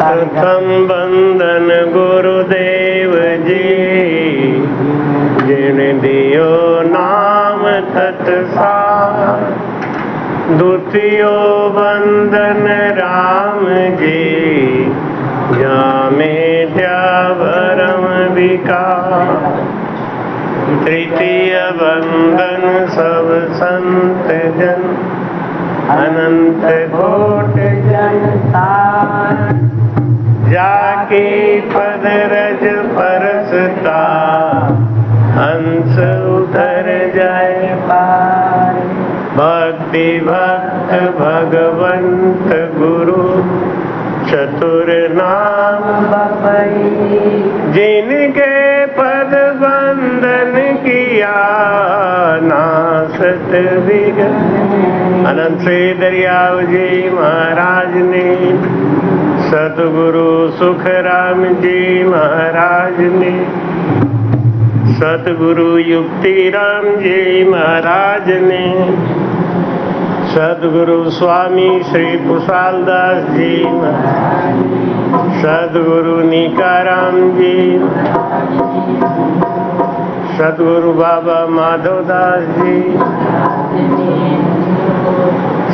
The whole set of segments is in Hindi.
प्रथम बंदन गुरुदेव जी, जिन दियो नाम तत्सार। द्वितीयो बंदन राम जी, जामे त्यावरम विकार। तृतीय बंदन सब संत जन, अनंत कोट जनतार। जाके पद रज परसता, हंस उतर जाए पार। भक्ति भक्त भगवंत गुरु, चतुर नाम बपई। जिनके पद बंदन किया, नासत विघ्न। अनंत श्री दरियाव जी महाराज ने, सतगुरु सुखराम जी महाराज ने, सतगुरु युक्ति राम जी महाराज ने, सदगुरु स्वामी श्री कुशाल दास जी, सदगुरु निकाराम जी, सदगुरु बाबा माधव दास जी,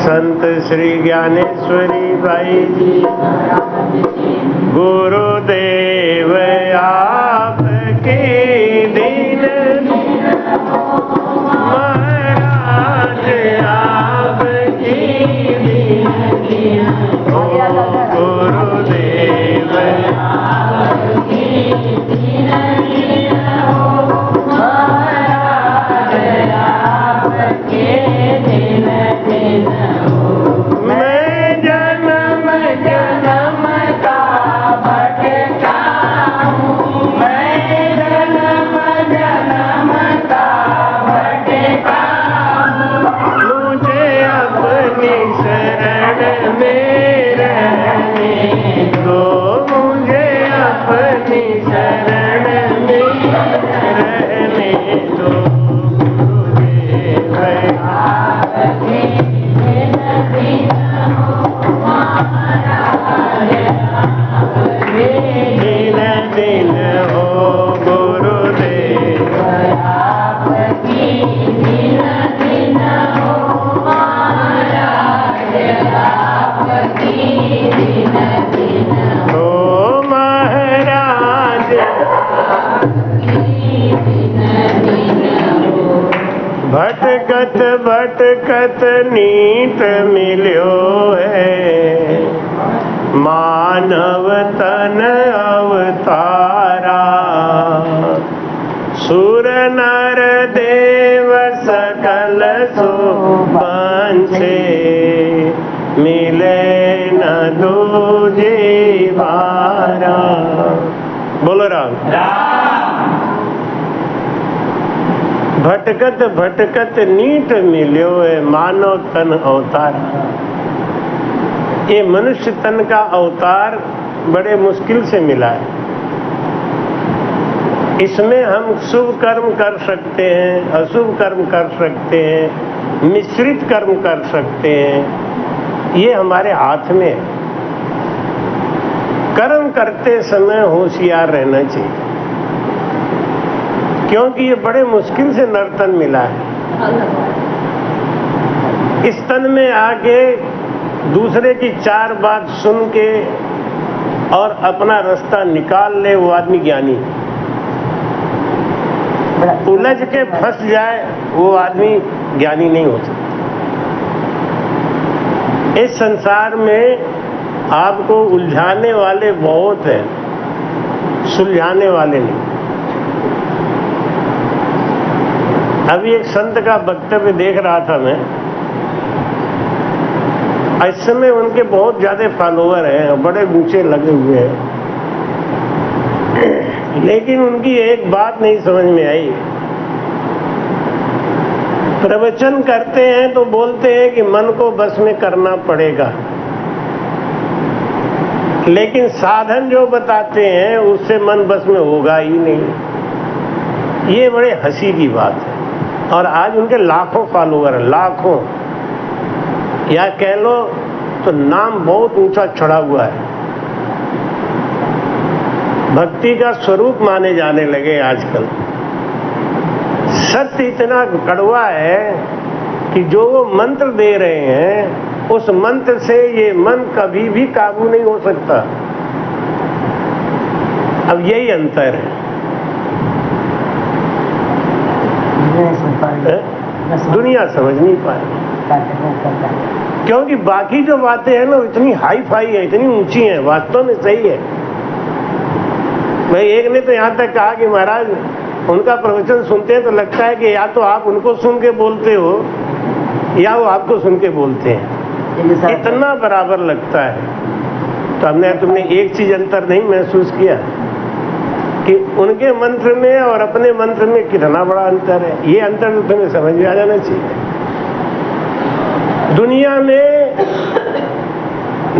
संत श्री ज्ञानेश्वरी बाई जी। गुरुदेव आपके दीन, महाराज आपकी दीन। गुरुदेव आपकी दीन, महाराज आपके दीन। मैं जन्म जन्म का भटका हूँ, मैं जन्म जन्म का भटका हूँ। मुझे अपनी शरण में रहने दो, मुझे अपनी शरण में रहने दो। भटकत भटकत नीत मिल्यो है, मानव तन अवतारा। सुर नर देव सकल सुबंसे, मिले न दूजे बारा। बोलो राम। भटकत भटकत नीट मिल्यो है, मानव तन अवतार। ये मनुष्य तन का अवतार बड़े मुश्किल से मिला है। इसमें हम शुभ कर्म कर सकते हैं, अशुभ कर्म कर सकते हैं, मिश्रित कर्म कर सकते हैं। ये हमारे हाथ में है। कर्म करते समय होशियार रहना चाहिए, क्योंकि ये बड़े मुश्किल से नर्तन मिला है। इस तन में आके दूसरे की चार बात सुन के और अपना रास्ता निकाल ले, वो आदमी ज्ञानी। उलझ के फंस जाए, वो आदमी ज्ञानी नहीं हो सकता। इस संसार में आपको उलझाने वाले बहुत हैं, सुलझाने वाले नहीं। अभी एक संत का वक्तव्य देख रहा था मैं। इस समय उनके बहुत ज्यादा फॉलोअर हैं, बड़े ऊंचे लगे हुए हैं, लेकिन उनकी एक बात नहीं समझ में आई। प्रवचन करते हैं तो बोलते हैं कि मन को बस में करना पड़ेगा, लेकिन साधन जो बताते हैं उससे मन बस में होगा ही नहीं। ये बड़े हंसी की बात है। और आज उनके लाखों फॉलोअर हैं, लाखों, या कह लो तो नाम बहुत ऊंचा चढ़ा हुआ है। भक्ति का स्वरूप माने जाने लगे आजकल। सत्य इतना कड़वा है कि जो वो मंत्र दे रहे हैं उस मंत्र से ये मन कभी भी काबू नहीं हो सकता। अब यही अंतर है। दुनिया समझ नहीं पाए क्योंकि बाकी जो बातें हैं ना इतनी हाई फाई है, इतनी ऊंची हैं, वास्तव में सही है। भाई एक ने तो यहाँ तक कहा कि महाराज उनका प्रवचन सुनते हैं तो लगता है कि या तो आप उनको सुन के बोलते हो या वो आपको सुन के बोलते हैं, इतना बराबर लगता है। तो तुमने एक चीज अंतर नहीं महसूस किया कि उनके मंत्र में और अपने मंत्र में कितना बड़ा अंतर है। ये अंतर तो तुम्हें समझ में आ जाना चाहिए। दुनिया में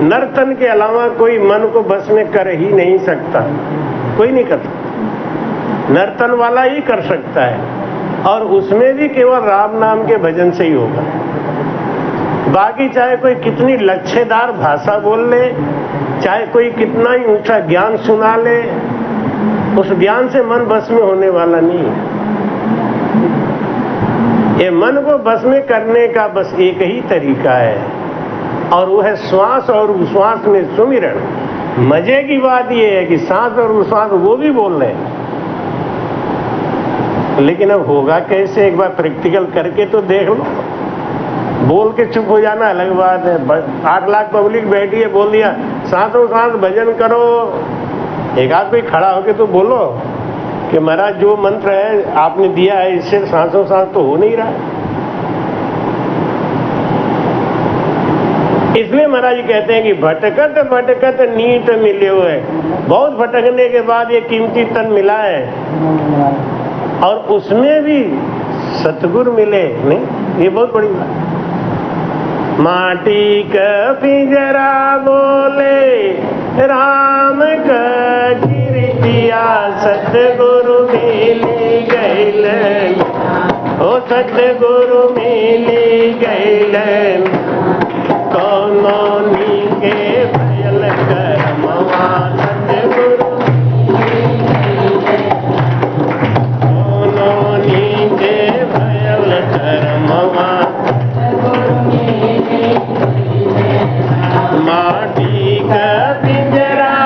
नर्तन के अलावा कोई मन को बस में कर ही नहीं सकता, कोई नहीं कर सकता। नर्तन वाला ही कर सकता है और उसमें भी केवल राम नाम के भजन से ही होगा। बाकी चाहे कोई कितनी लच्छेदार भाषा बोल ले, चाहे कोई कितना ही ऊंचा ज्ञान सुना ले, उस ज्ञान से मन बस में होने वाला नहीं है। ये मन को बस में करने का बस एक ही तरीका है और वो है श्वास और उश्वास में सुमिरन। मजे की बात ये है कि सांस और उश्वास वो भी बोल रहे हैं, लेकिन अब होगा कैसे? एक बार प्रैक्टिकल करके तो देख लो। बोल के चुप हो जाना अलग बात है। 8 लाख पब्लिक बैठी है, बोल दिया सांसों सांस भजन करो, एक आध कोई खड़ा होके तो बोलो कि महाराज जो मंत्र है आपने दिया है इससे सांसों सांस तो हो नहीं रहा। इसलिए महाराज जी कहते हैं कि भटकत भटकत नीत मिले हुए। बहुत भटकने के बाद ये कीमती तन मिला है और उसमें भी सतगुरु मिले नहीं, ये बहुत बड़ी बात। माटी का पिंजरा बोले राम का गिरतिया, सतगुरु मिली गईल, ओ सतगुरु मिली गईल, कोनो नीके भयल करमवा, सतगुरु कोनो नीके भयल करमवा। माटी का पिंजरा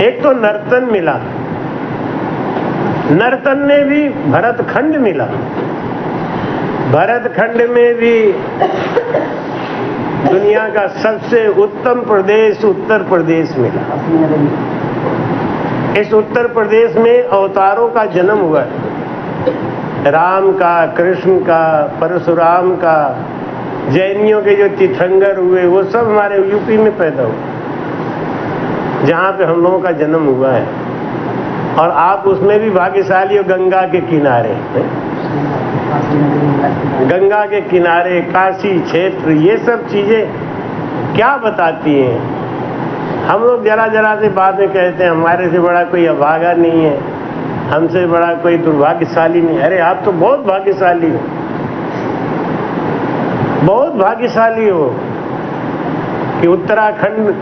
एक तो नर्तन मिला, नर्तन में भी भरतखंड मिला, भरतखंड में भी दुनिया का सबसे उत्तम प्रदेश उत्तर प्रदेश मिला। इस उत्तर प्रदेश में अवतारों का जन्म हुआ, राम का, कृष्ण का, परशुराम का, जैनियों के जो तीर्थंकर हुए वो सब हमारे यूपी में पैदा हुए, जहाँ पे हम लोगों का जन्म हुआ है। और आप उसमें भी भाग्यशाली हो, गंगा के किनारे, गंगा के किनारे, काशी क्षेत्र, ये सब चीजें क्या बताती हैं? हम लोग जरा जरा से बात में कहते हैं हमारे से बड़ा कोई अभागा नहीं है, हमसे बड़ा कोई दुर्भाग्यशाली नहीं। अरे आप तो बहुत भाग्यशाली हो, बहुत भाग्यशाली हो कि उत्तराखंड,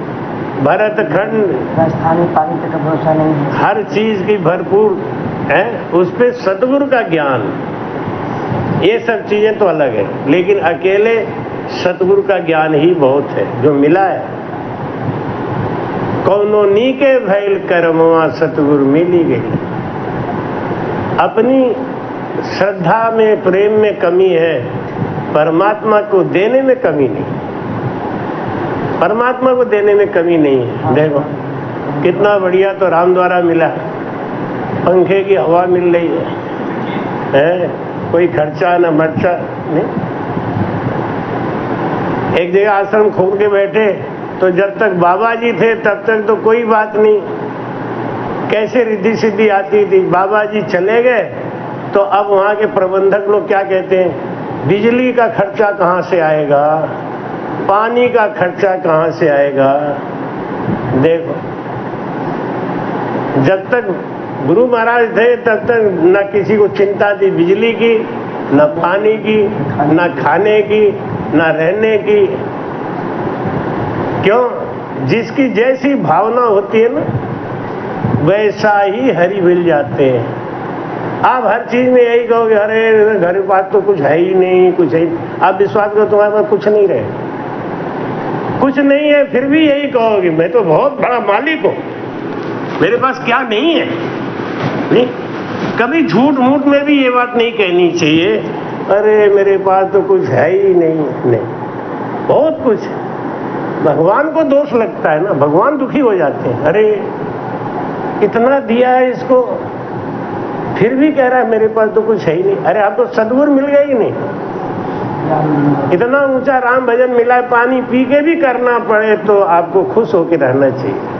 भरतखंड, राजस्थानी पानी तक का भरोसा नहीं है, हर चीज की भरपूर है, उस पे सतगुरु का ज्ञान, ये सब चीजें तो अलग है, लेकिन अकेले सतगुरु का ज्ञान ही बहुत है जो मिला है। कौनो नीके भैल करमवा सतगुरु मिली गई। अपनी श्रद्धा में, प्रेम में कमी है, परमात्मा को देने में कमी नहीं, परमात्मा को देने में कमी नहीं है। देखो कितना बढ़िया तो राम द्वारा मिला, पंखे की हवा मिल रही है, कोई खर्चा न मर्चा नहीं। एक जगह आश्रम खोल के बैठे तो जब तक बाबा जी थे तब तक तो कोई बात नहीं, कैसे रिद्धि सिद्धि आती थी। बाबा जी चले गए तो अब वहाँ के प्रबंधक लोग क्या कहते हैं, बिजली का खर्चा कहाँ से आएगा, पानी का खर्चा कहाँ से आएगा। देखो जब तक गुरु महाराज थे तब तक न किसी को चिंता थी बिजली की, न पानी की, न खाने की, न रहने की। क्यों? जिसकी जैसी भावना होती है ना वैसा ही हरि मिल जाते हैं। आप हर चीज में यही कहोगे, अरे घर के पास तो कुछ है ही नहीं, कुछ है ही। आप विश्वास करो तुम्हारे पास कुछ नहीं रहे, कुछ नहीं है, फिर भी यही कहोगे मैं तो बहुत बड़ा मालिक हूं, मेरे पास क्या नहीं है। नहीं, कभी झूठ मूठ में भी ये बात नहीं कहनी चाहिए, अरे मेरे पास तो कुछ है ही नहीं। नहीं, बहुत कुछ है। भगवान को दोष लगता है ना, भगवान दुखी हो जाते हैं, अरे इतना दिया है इसको फिर भी कह रहा है मेरे पास तो कुछ है ही नहीं। अरे आपको सद्गुरु मिल गया ही नहीं, इतना ऊंचा राम भजन मिला है, पानी पी के भी करना पड़े तो आपको खुश होकर रहना चाहिए।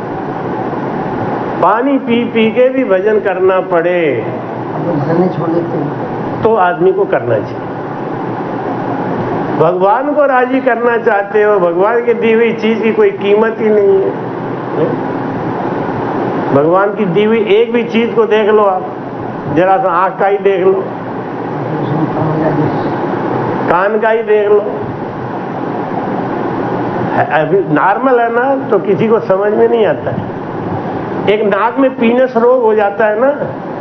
पानी पी पी के भी भजन करना पड़े भजन छोड़ देते हैं तो आदमी को करना चाहिए। भगवान को राजी करना चाहते हो, भगवान की दी हुई चीज की कोई कीमत ही नहीं है। भगवान की दी हुई एक भी चीज को देख लो आप, जरा सा आंख का ही देख लो, कान का ही देख लो, अभी नॉर्मल है ना तो किसी को समझ में नहीं आता है। एक नाक में पीनस रोग हो जाता है ना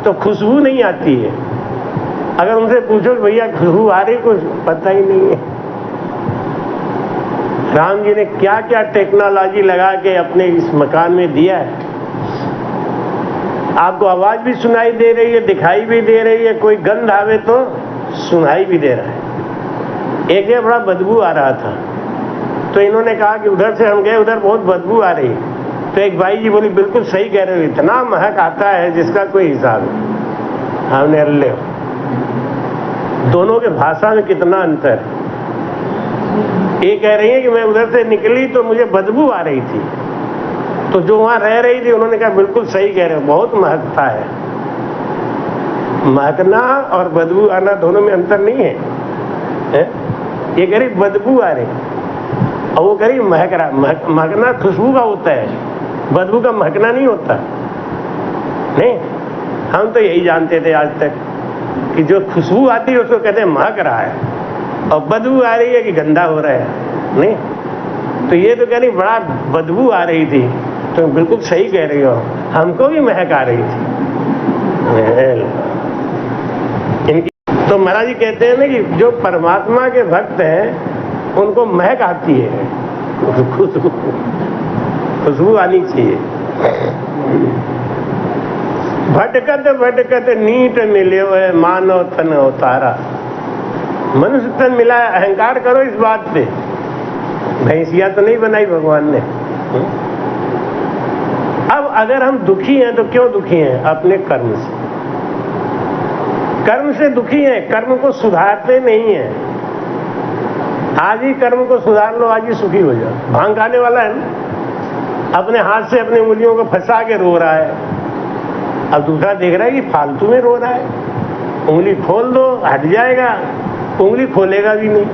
तो खुशबू नहीं आती है, अगर उनसे पूछो भैया खुशबू आ रही, कुछ पता ही नहीं है। राम जी ने क्या क्या टेक्नोलॉजी लगा के अपने इस मकान में दिया है। आपको आवाज भी सुनाई दे रही है, दिखाई भी दे रही है, कोई गंध आवे तो सुनाई भी दे रहा है। एक जगह बड़ा बदबू आ रहा था तो इन्होंने कहा कि उधर से हम गए, उधर बहुत बदबू आ रही। तो एक भाई जी बोली बिल्कुल सही कह रहे हो, इतना महक आता है जिसका कोई हिसाब नहीं। हमने अल्ले दोनों के भाषा में कितना अंतर। ये कह रही है कि मैं उधर से निकली तो मुझे बदबू आ रही थी, तो जो वहां रह रही थी उन्होंने कहा बिल्कुल सही कह रहे हो, बहुत महकता है। महकना और बदबू आना दोनों में अंतर नहीं है, ये कह रही बदबू आ रही और वो कह रही महक रहा। महकना खुशबू का होता है, बदबू का महकना नहीं होता। नहीं, हम तो यही जानते थे आज तक कि जो खुशबू आती है उसको कहते हैं महक रहा है, और बदबू आ रही है कि गंदा हो रहा है। नहीं, तो ये तो कह रही बड़ा बदबू आ रही थी, तो बिल्कुल सही कह रही हो, हमको भी महक आ रही थी। इनकी तो महाराज जी कहते हैं ना कि जो परमात्मा के भक्त हैं उनको महक आती है, खुशबू आनी चाहिए। भटकत भटकत नीट मिले है मानव तन अवतारा। मनुष्य तन मिला है, अहंकार करो इस बात पे। भैंसिया तो नहीं बनाई भगवान ने। अब अगर हम दुखी हैं तो क्यों दुखी हैं? अपने कर्म से। कर्म से दुखी हैं, कर्म को सुधारते नहीं हैं। आज ही कर्म को सुधार लो, आज ही सुखी हो जाओ। भांग खाने वाला है ना, अपने हाथ से अपनी उंगलियों को फंसा के रो रहा है। अब दूसरा देख रहा है कि फालतू में रो रहा है, उंगली खोल दो हट जाएगा, उंगली खोलेगा भी नहीं।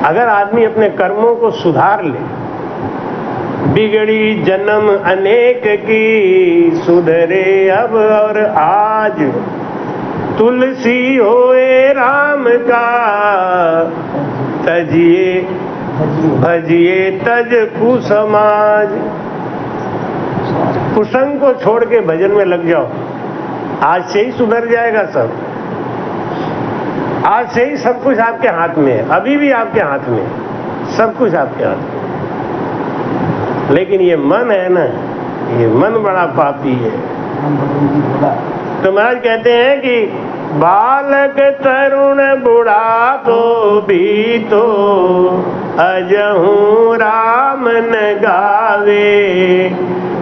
अगर आदमी अपने कर्मों को सुधार ले, बिगड़ी जन्म अनेक की सुधरे अब और आज, तुलसी होए राम का तजिए भजिए तज कुसमाज। कुसंग को छोड़ के भजन में लग जाओ, आज से ही सुधर जाएगा सब। आज से ही सब कुछ आपके हाथ में है, अभी भी आपके हाथ में है, सब कुछ आपके हाथ में। लेकिन ये मन है ना, ये मन बड़ा पापी है। तो महाराज कहते हैं कि बालक तरुण बुढ़ापो भी तो अजहू राम न गावे,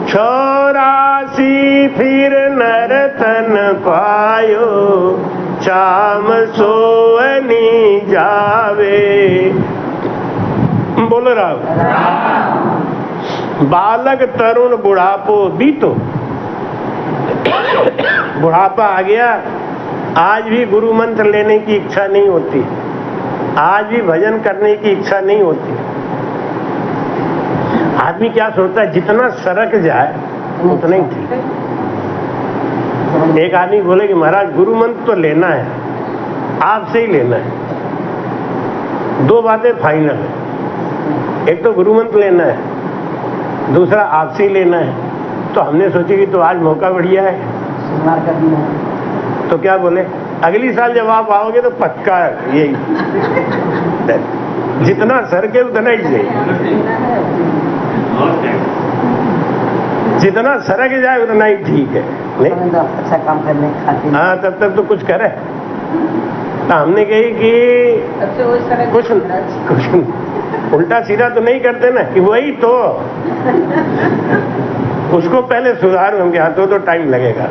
84 फिर नरतन पायो, शाम सोवनी जावे। बोलो राम। बालक तरुण बुढ़ापो भी तो, बुढ़ापा आ गया, आज भी गुरु मंत्र लेने की इच्छा नहीं होती, आज भी भजन करने की इच्छा नहीं होती। आदमी क्या सोचता है, जितना सरक जाए उतना ही ठीक। एक आदमी बोले कि महाराज गुरु मंत्र तो लेना है, आपसे ही लेना है। दो बातें फाइनल है, एक तो गुरु मंत्र लेना है, दूसरा आपसे ही लेना है। तो हमने सोची कि तो आज मौका बढ़िया है, तो क्या बोले, अगली साल जब आप आओगे तो पक्का यही, जितना सर के उतना ही चाहिए, जितना सरक जाए उतना ही ठीक है। नहीं तो अच्छा काम करने खाते। हाँ, तब तक तो कुछ करे। तो हमने कही कि कुछ उल्टा सीधा तो नहीं करते ना, कि वही तो उसको पहले सुधारो, हम हाथों तो टाइम लगेगा।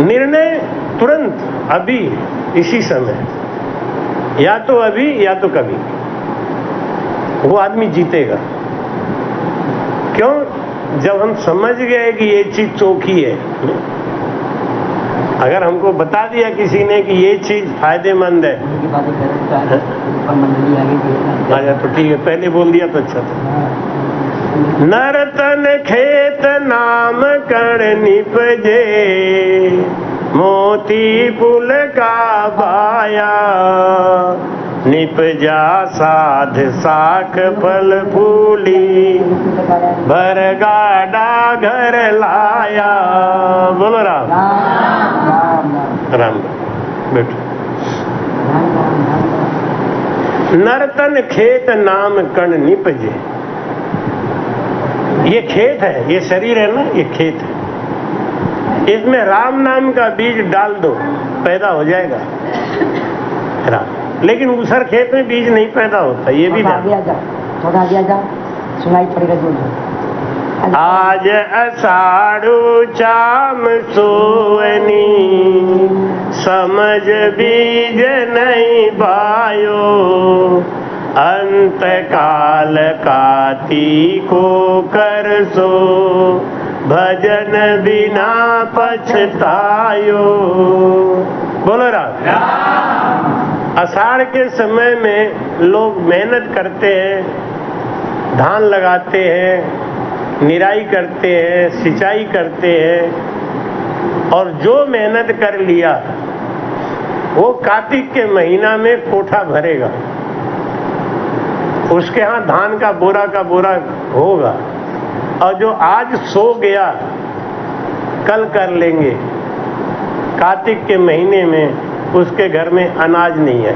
निर्णय तुरंत, अभी, इसी समय, या तो अभी या तो कभी, वो आदमी जीतेगा। क्यों? जब हम समझ गए कि ये चीज चौखी है। अगर हमको बता दिया किसी ने कि ये चीज फायदेमंद है, आजा तो ठीक है, पहले बोल दिया तो अच्छा था। नरतन खेत नाम कण निपजे, मोती पुल का बाया, निपजा साध साख फल फूली, भरगाडा घर लाया। बोलो राम राम। बैठो। नर्तन खेत नाम कण निपजे, ये खेत है, ये शरीर है ना, ये खेत है। इसमें राम नाम का बीज डाल दो, पैदा हो जाएगा राम। लेकिन उसर खेत में बीज नहीं पैदा होता, ये भी ध्यान। थोड़ा दिया जा, सुनाई पड़ेगा जो। आज अषाढ़ु चाम सोवनी, समझ बीज नहीं बायो, अंत काल कार्तिको कर सो, भजन बिना पछतायो। बोलो राम। आषाढ़ के समय में लोग मेहनत करते हैं, धान लगाते हैं, निराई करते हैं, सिंचाई करते हैं, और जो मेहनत कर लिया वो कार्तिक के महीना में कोठा भरेगा, उसके यहाँ धान का बोरा होगा। और जो आज सो गया कल कर लेंगे, कार्तिक के महीने में उसके घर में अनाज नहीं है।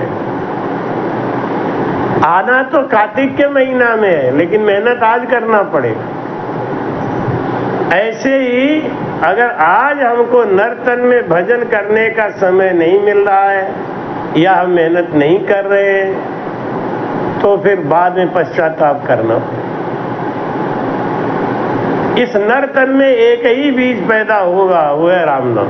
आना तो कार्तिक के महीना में है, लेकिन मेहनत आज करना पड़ेगा। ऐसे ही अगर आज हमको नर्तन में भजन करने का समय नहीं मिल रहा है या हम मेहनत नहीं कर रहे हैं तो फिर बाद में पश्चाताप करना। इस नर्तन में एक ही बीज पैदा होगा, वो है राम नाम।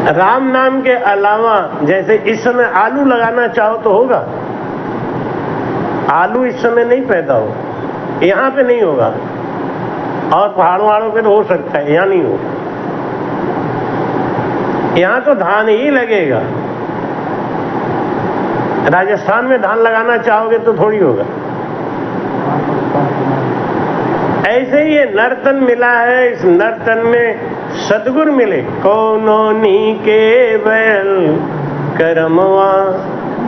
राम नाम के अलावा जैसे इस समय आलू लगाना चाहो तो होगा, आलू इस समय नहीं पैदा हो, यहां पे नहीं होगा, और पहाड़ों वहाड़ों पे तो हो सकता है, यहां नहीं होगा। यहां तो धान ही लगेगा, राजस्थान में धान लगाना चाहोगे तो थोड़ी होगा। ऐसे ही ये नर्तन मिला है, इस नर्तन में सदगुरु मिले। कोनो नी के बैल करमवा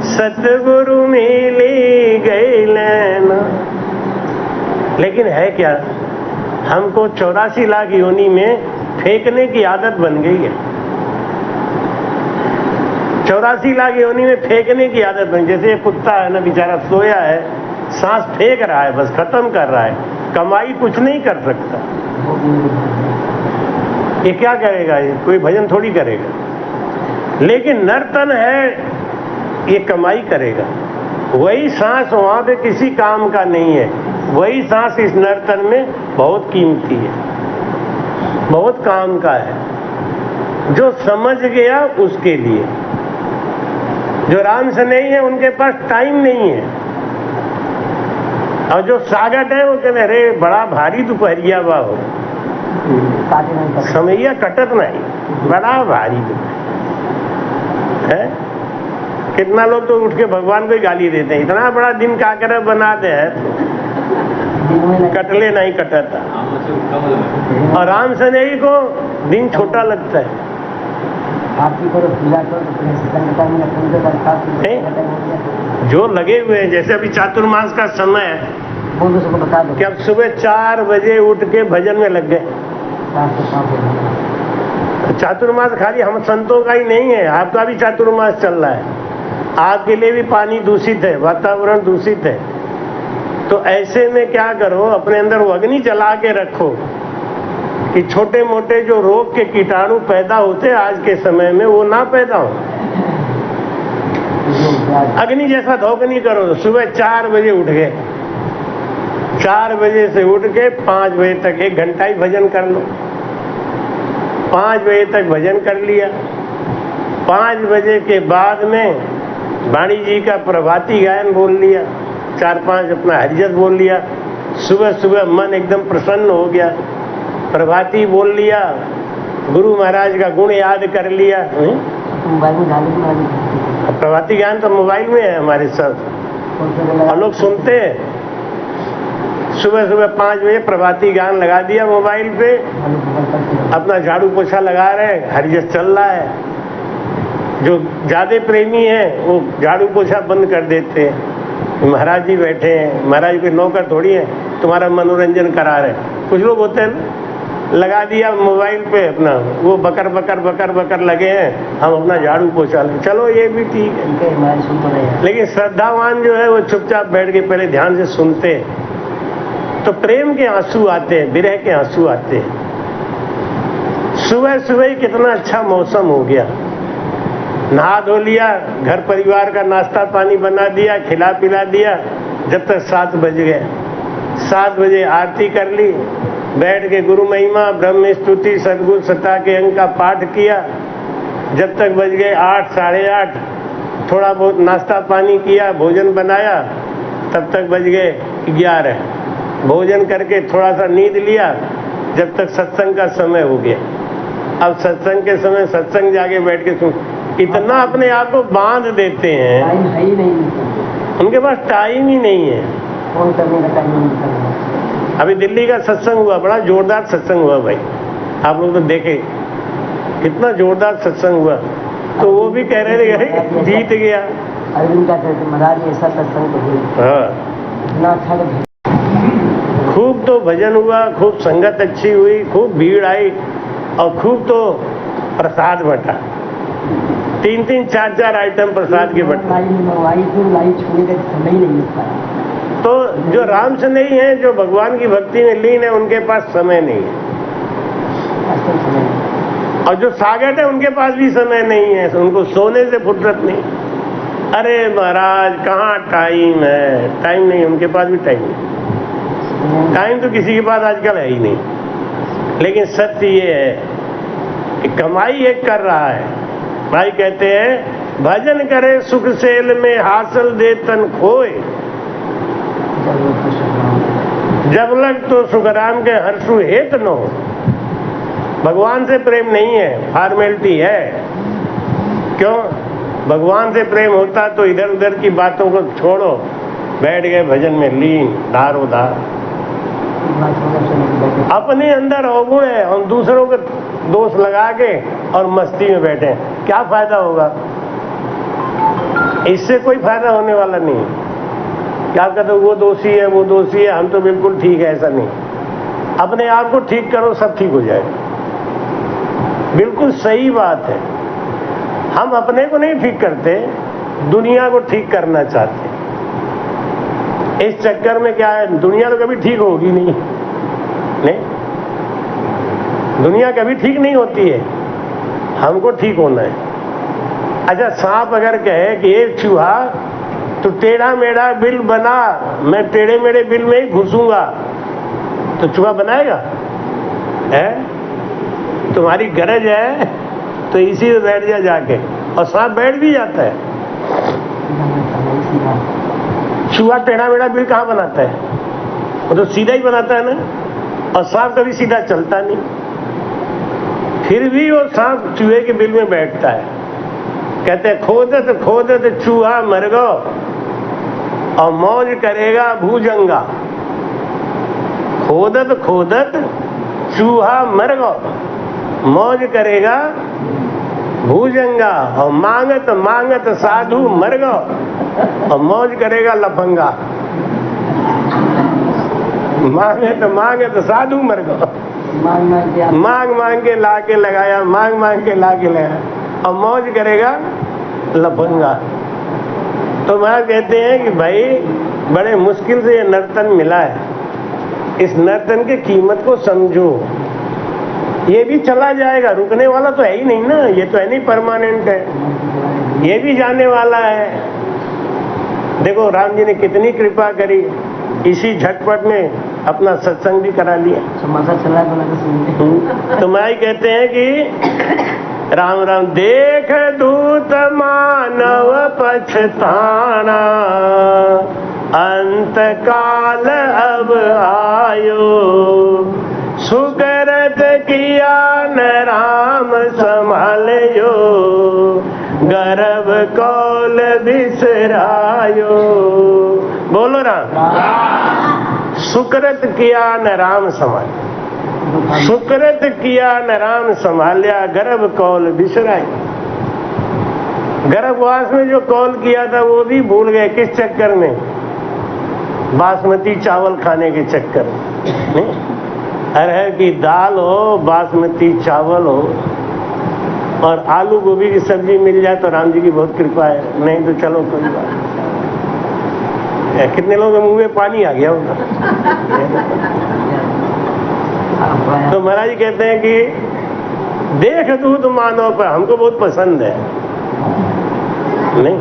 सतगुरु मिली गई लेना। लेकिन है क्या, हमको 84 लाख योनि में फेंकने की आदत बन गई है। 84 लाख योनि में फेंकने की आदत बन, जैसे ये कुत्ता है ना, बेचारा सोया है, सांस फेंक रहा है, बस खत्म कर रहा है, कमाई कुछ नहीं कर सकता। ये क्या करेगा, ये कोई भजन थोड़ी करेगा। लेकिन नर्तन है, ये कमाई करेगा। वही सांस वहां पे किसी काम का नहीं है, वही सांस इस नर्तन में बहुत कीमती है, बहुत काम का है। जो समझ गया उसके लिए, जो राम से नहीं है उनके पास टाइम नहीं है। और जो सागट है वो कहते अरे बड़ा भारी दोपहरिया बा हो, समैया कटत नहीं, बड़ा भारी है। कितना लोग तो उठ के भगवान को ही गाली देते हैं, इतना बड़ा दिन का कर बना दे है, कटले नहीं कटता। और राम से नहीं को दिन छोटा लगता है। जो लगे हुए हैं, जैसे अभी चातुर्मास का समय है कि अब सुबह 4 बजे उठ के भजन में लग गए। चातुर्मास खाली हम संतों का ही नहीं है, आपका भी चातुर्मास चल रहा है। आपके लिए भी पानी दूषित है, वातावरण दूषित है। तो ऐसे में क्या करो, अपने अंदर वो अग्नि जला के रखो कि छोटे मोटे जो रोग के कीटाणु पैदा होते हैं आज के समय में, वो ना पैदा हो। अग्नि जैसा धोखनी करो। सुबह 4 बजे उठ गए, 4 बजे से उठ के 5 बजे तक 1 घंटा ही भजन कर लो। 5 बजे तक भजन कर लिया। 5 बजे के बाद में वाणी जी का प्रभाती गायन बोल लिया, 4-5 अपना हरिजत बोल लिया। सुबह सुबह मन एकदम प्रसन्न हो गया, प्रभाती बोल लिया, गुरु महाराज का गुण याद कर लिया। प्रभाती गायन तो मोबाइल में है हमारे सब, और लोग सुनते हैं। सुबह सुबह 5 बजे प्रभाती गान लगा दिया मोबाइल पे, अपना झाड़ू पोछा लगा रहे हैं, हरिजत चल रहा है। जो ज्यादा प्रेमी है वो झाड़ू पोछा बंद कर देते हैं। महाराज जी बैठे हैं, महाराज कोई नौकर थोड़ी है तुम्हारा मनोरंजन करा रहे। कुछ लोग होते हैं ना, लगा दिया मोबाइल पे अपना, वो बकर बकर बकर बकर लगे हैं, हम अपना झाड़ू पोछा लें। चलो ये भी ठीक है, लेकिन श्रद्धावान जो है वो चुपचाप बैठ के पहले ध्यान से सुनते हैं, तो प्रेम के आंसू आते हैं, विरह के आंसू आते हैं। सुबह सुबह ही कितना अच्छा मौसम हो गया, नहा धो लिया, घर परिवार का नाश्ता पानी बना दिया, खिला पिला दिया, जब तक 7 बज गए। 7 बजे आरती कर ली, बैठ के गुरु महिमा ब्रह्म स्तुति सद्गुरु सत्ता के अंग का पाठ किया। जब तक बज गए 8 साढ़े 8, थोड़ा बहुत नाश्ता पानी किया, भोजन बनाया, तब तक बज गए 11। भोजन करके थोड़ा सा नींद लिया, जब तक सत्संग का समय हो गया। अब सत्संग के समय सत्संग जाके बैठ के सुन, इतना अपने आप को बांध देते हैं, उनके पास टाइम ही नहीं है। फोन करने का टाइम नहीं। अभी दिल्ली का सत्संग हुआ, बड़ा जोरदार सत्संग हुआ भाई, आप लोग तो देखे, कितना जोरदार सत्संग हुआ। तो वो भी कह रहे थे जीत गया। अरविंद का महाराज ऐसा सत्संग तो हाँ, खूब तो भजन हुआ, खूब संगत अच्छी हुई, खूब भीड़ आई, और खूब तो प्रसाद बटा। 3-3, 4-4 आइटम प्रसाद के बंटे। लाई छूने का समय ही नहीं मिलता है। तो जो राम से नहीं है, जो भगवान की भक्ति में लीन है, उनके पास समय नहीं है। वास्तव समय नहीं। और जो सागट है उनके पास भी समय नहीं है, उनको सोने से फुर्सत नहीं। अरे महाराज कहाँ टाइम है, टाइम नहीं, उनके पास भी टाइम नहीं। टाइम तो किसी के पास आजकल है ही नहीं। लेकिन सत्य ये है कि कमाई एक कर रहा है। भाई कहते हैं भजन करे सुख सेल में, हासिल दे तन खोए, जब लग तो सुखराम के हर्षु हेत न हो। भगवान से प्रेम नहीं है, फॉर्मेलिटी है। क्यों? भगवान से प्रेम होता तो इधर उधर की बातों को छोड़ो, बैठ गए भजन में लीन, धारो धार। अपने अंदर अवगुण है, हम दूसरों के दोष लगा के और मस्ती में बैठे, क्या फायदा होगा? इससे कोई फायदा होने वाला नहीं। क्या कहते वो दोषी है, वो दोषी है, हम तो बिल्कुल ठीक है, ऐसा नहीं। अपने आप को ठीक करो, सब ठीक हो जाएगा। बिल्कुल सही बात है। हम अपने को नहीं ठीक करते, दुनिया को ठीक करना चाहते। इस चक्कर में क्या है, दुनिया तो कभी ठीक होगी नहीं। दुनिया कभी ठीक नहीं होती है, हमको ठीक होना है। अच्छा, सांप अगर कहे कि एक चूहा तो टेढ़ा मेढ़ा बिल बना, मैं टेढ़े मेढ़े बिल में ही घुसूंगा, तो चूहा बनाएगा? है? तुम्हारी गरज है तो इसी में बैठ जा जाके, और सांप बैठ भी जाता है। चूहा टेढ़ा मेढ़ा बिल कहाँ बनाता है? वो तो सीधा ही बनाता है ना। और सांप कभी सीधा चलता नहीं, फिर भी वो सांप चूहे के बिल में बैठता है। कहते हैं खोदत चूहा मर गो और मौज करेगा भूजंगा। खोदत चूहा मर गो, मौज करेगा भूजंगा, और मांगत साधु मर गो और मौज करेगा लफंगा। मांगत साधु मर गो, मांग के लाके लगाया, मांग के लाके लगाया, और मौज करेगा लफंगा। तो महाराज कहते हैं कि भाई बड़े मुश्किल से ये नर्तन मिला है, इस नर्तन की कीमत को समझो। ये भी चला जाएगा, रुकने वाला तो है ही नहीं ना, ये तो है नहीं परमानेंट है, ये भी जाने वाला है। देखो राम जी ने कितनी कृपा करी, इसी झटपट में अपना सत्संग भी करा लिया। समाचार चला है। तो माई कहते हैं कि राम राम देख दूत मानव पछताना, अंत काल अब आयो, सुकरत किया न राम संभालियो, गर्भ कौल बिसरायो। बोलो राम। सुकरत किया न राम संभाल, सुकरत किया न राम संभालिया, गर्भ कौल बिसराय। गर्भवास में जो कौल किया था वो भी भूल गए। किस चक्कर में? बासमती चावल खाने के चक्कर में। अरहर की दाल हो, बासमती चावल हो और आलू गोभी की सब्जी मिल जाए तो राम जी की बहुत कृपा है, नहीं तो चलो कोई बात। कितने लोगों के मुंह में पानी आ गया होगा। तो महाराज जी कहते हैं कि देख दूध मानव पर, हमको बहुत पसंद है नहीं,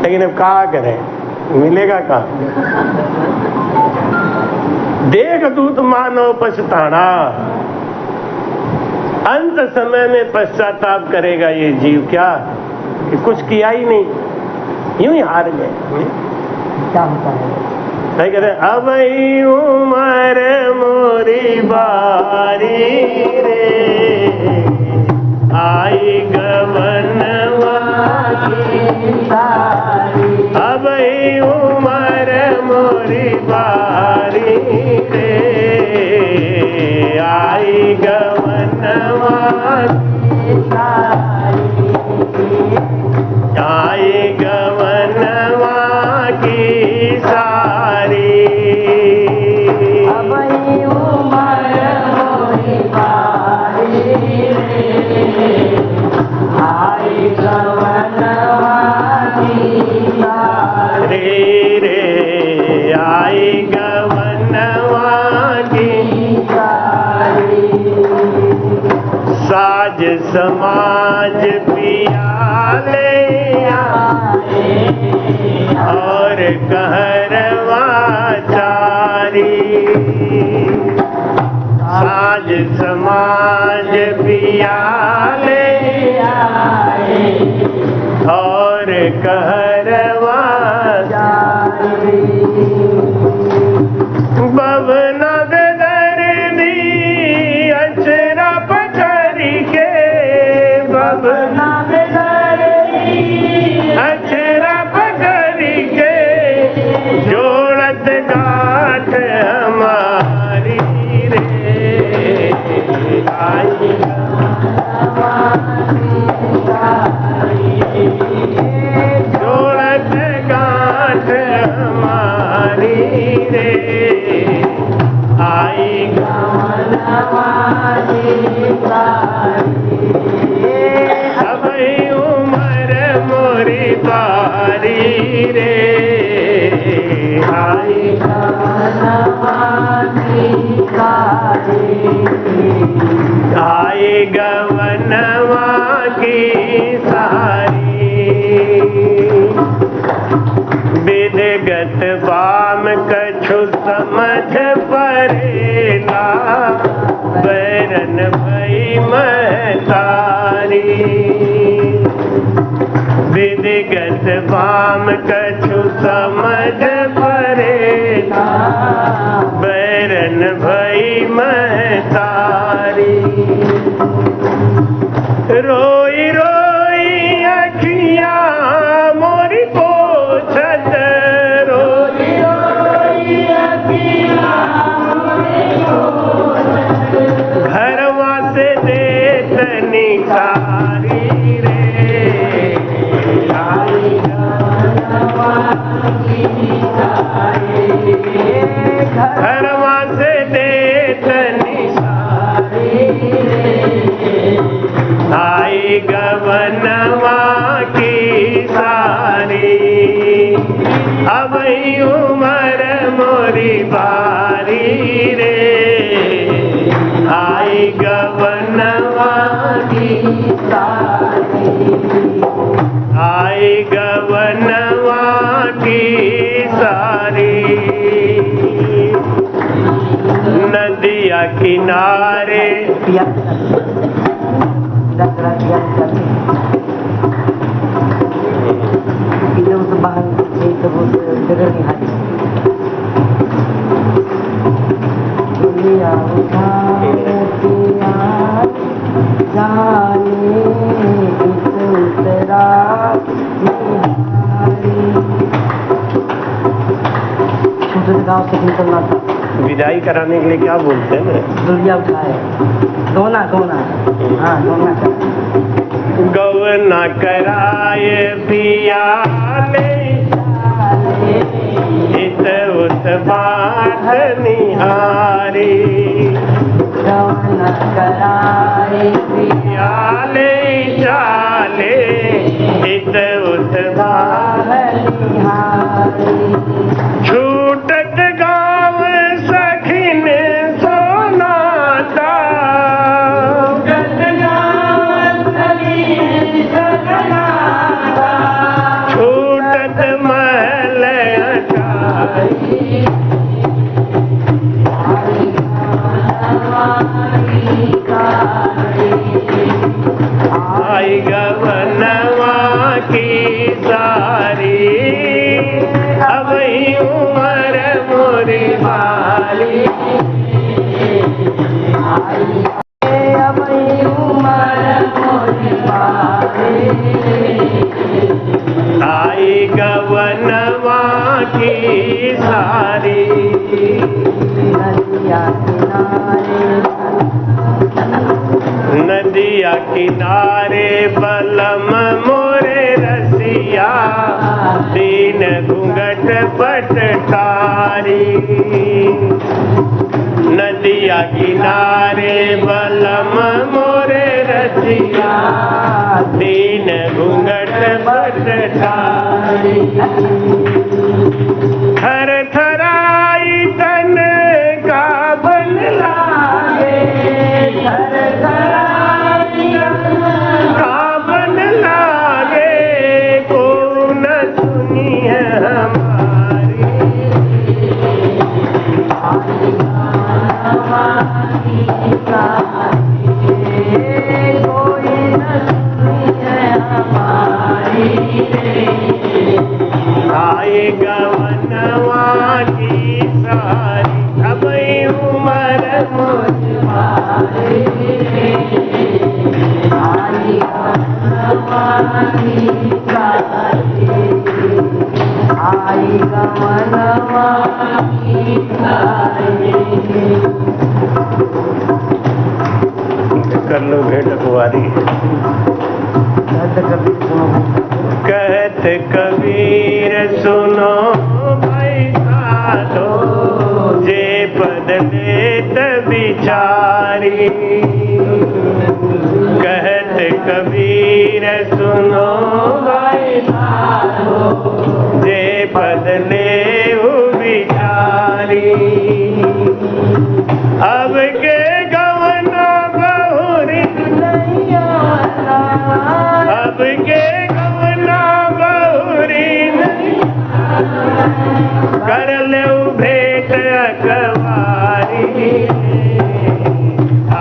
लेकिन अब क्या करें, मिलेगा कहाँ? देख दूत मानव पछताना, अंत समय में पश्चाताप करेगा ये जीव। क्या कि कुछ किया ही नहीं, यूं ही हार गए। क्या होता है? सही कहते हैं, अब ही उम्र मोरी बारी रे, आई गवनवा की सारी, अब ही उम्र मोरी बारी रे, आई गवनवा की सारी, आई गवनवा की सारी, अब ही उम्र मोरी बारी रे, आई समाज पियाले और कहरवा चारी। साज समाज पियाले और कहरवा बवना बेदर्दी अचरा पचरी के, बवना बेदर्दी अचरा पचरी के, जोड़त गांठ हमारी रे। आई जोड़त गांठ हमारी रे। आई अब उमर मोरी तारी रे। आई आई गवनवा की सारी। विधगत बाम कछु समझ परेला, बैरन भई महतारी। विधगत बाम कछु समझ परेला, बैरन भई महतारी। रोई रोई अखियाँ मोरी पोछत, रोई रोई अखियाँ मोरी पोछत, घरवा से देत निकारी रे। आई घरवा से देत निकारी रे। आई गवनवा की सारी। अब उमर मोरी बारी रे। आई गवनवा की सारी। आई गवनवा की सारी। नदिया किनारे गाँव से निकलना था। विदाई कराने के लिए क्या बोलते हैं ना? दुलिया उठाए, दोना दोना, हाँ दोना गवना कराए पियाले, इत उत बाढ़ निहारी। गवना कराए पियाले चाले, इत उत बाढ़ निहारी। छूटत गाँव सखिन सोनाता, छूटत महल अटारी। आई गवनवा की सारी। अब उमर मोरी बारी। अब उमर मोरी बारी। आई गवनवा की सारी। नदिया किनारे बलम मोरे रसिया, दीन घूंघट पटटारी। नदिया किनारे बलम मोरे रसिया, दीन घूंघट पटटारी। थर थराई तन का बन लागे, थर थराई का आए गवनवा की सारी अब उम्र मोरी बारी रे। आई गवनवा की सारी, आई गवनवा की सारी। कर लो भेंट कुंवारी। कहत कबीर सुनो भाई साधो, जे पद लेत बिचारी। कहत कबीर सुनो भाई साधो, जे पद लेऊ बिचारी। अब के गवना बहुरी नैया, अब के गवना बहुरी कर ले भेंट अखबारी।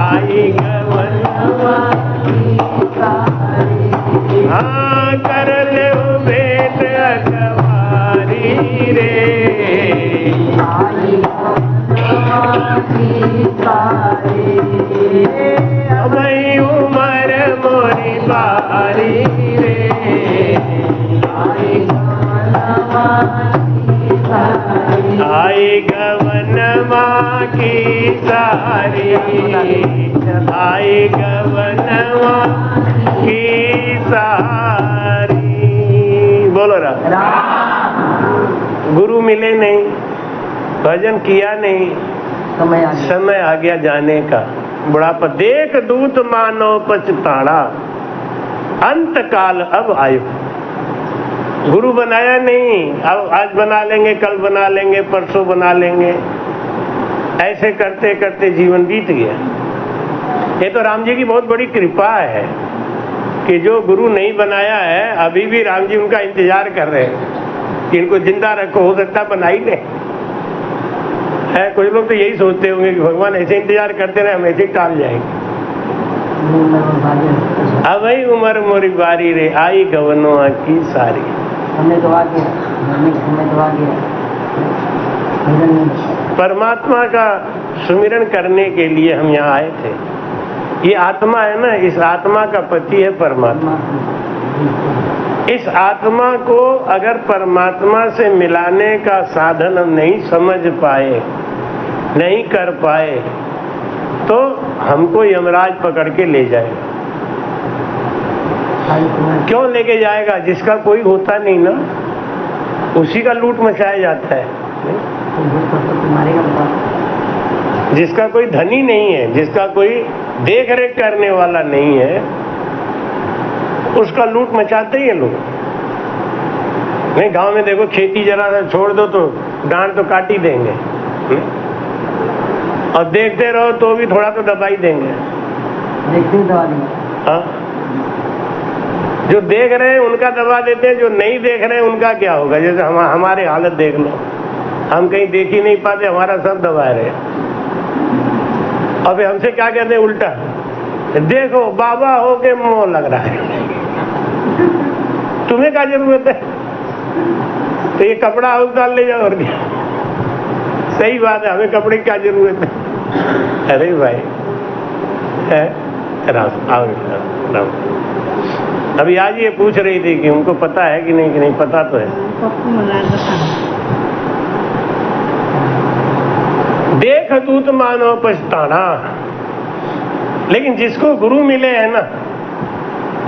आई गवनवा की सारी, हाँ कर ले भेंट अखबारी रे। आई गवनवा की सारी, अबई उमर मोरी बारी रे। आई गवनवा की सारी, आई गवनवा की सारी, आई गवनवा की सारी। बोलो राम। गुरु मिले नहीं, भजन किया नहीं, समय आ गया जाने का। बुढ़ापा देख दूत मानो पछताड़ा, अंत काल अब आयो। गुरु बनाया नहीं, अब आज बना लेंगे, कल बना लेंगे, परसों बना लेंगे, ऐसे करते करते जीवन बीत गया। ये तो राम जी की बहुत बड़ी कृपा है कि जो गुरु नहीं बनाया है, अभी भी राम जी उनका इंतजार कर रहे हैं कि इनको जिंदा रखो, हो सकता बना ही ले है। कुछ लोग तो यही सोचते होंगे कि भगवान ऐसे इंतजार करते रहे, हम ऐसे टाल जाएंगे। अब वही उम्र मोरी बारी रे, आई गवनवा की सारी। हमने तो आ गया, हमने तो आ गया। परमात्मा का सुमिरन करने के लिए हम यहाँ आए थे। ये आत्मा है ना, इस आत्मा का पति है परमात्मा। इस आत्मा को अगर परमात्मा से मिलाने का साधन हम नहीं समझ पाए, नहीं कर पाए, तो हमको यमराज पकड़ के ले जाएगा। क्यों लेके जाएगा? जिसका कोई होता नहीं ना, उसी का लूट मचाया जाता है। जिसका कोई धनी नहीं है, जिसका कोई देख रेख करने वाला नहीं है, उसका लूट मचाते ही हैं लोग। नहीं, गांव में देखो, खेती जरा सा छोड़ दो तो डांड तो काट ही देंगे, और देखते रहो तो भी थोड़ा तो दबा ही देंगे। हाँ, जो देख रहे हैं उनका दबा देते हैं, जो नहीं देख रहे हैं उनका क्या होगा? जैसे हमारे हालत देख लो, हम कहीं देख ही नहीं पाते, हमारा सब दबा रहे। अब हमसे क्या कहते हैं उल्टा, देखो बाबा हो के मोह लग रहा है, तुम्हें क्या जरूरत है? तो ये कपड़ा उतार ले जाओ और क्या। सही बात है, हमें कपड़े की क्या जरूरत है? अरे भाई है राम, आओ राम। अभी आज ये पूछ रही थी कि उनको पता है कि नहीं पता तो है। देख दूत मानो पछताना। लेकिन जिसको गुरु मिले हैं ना,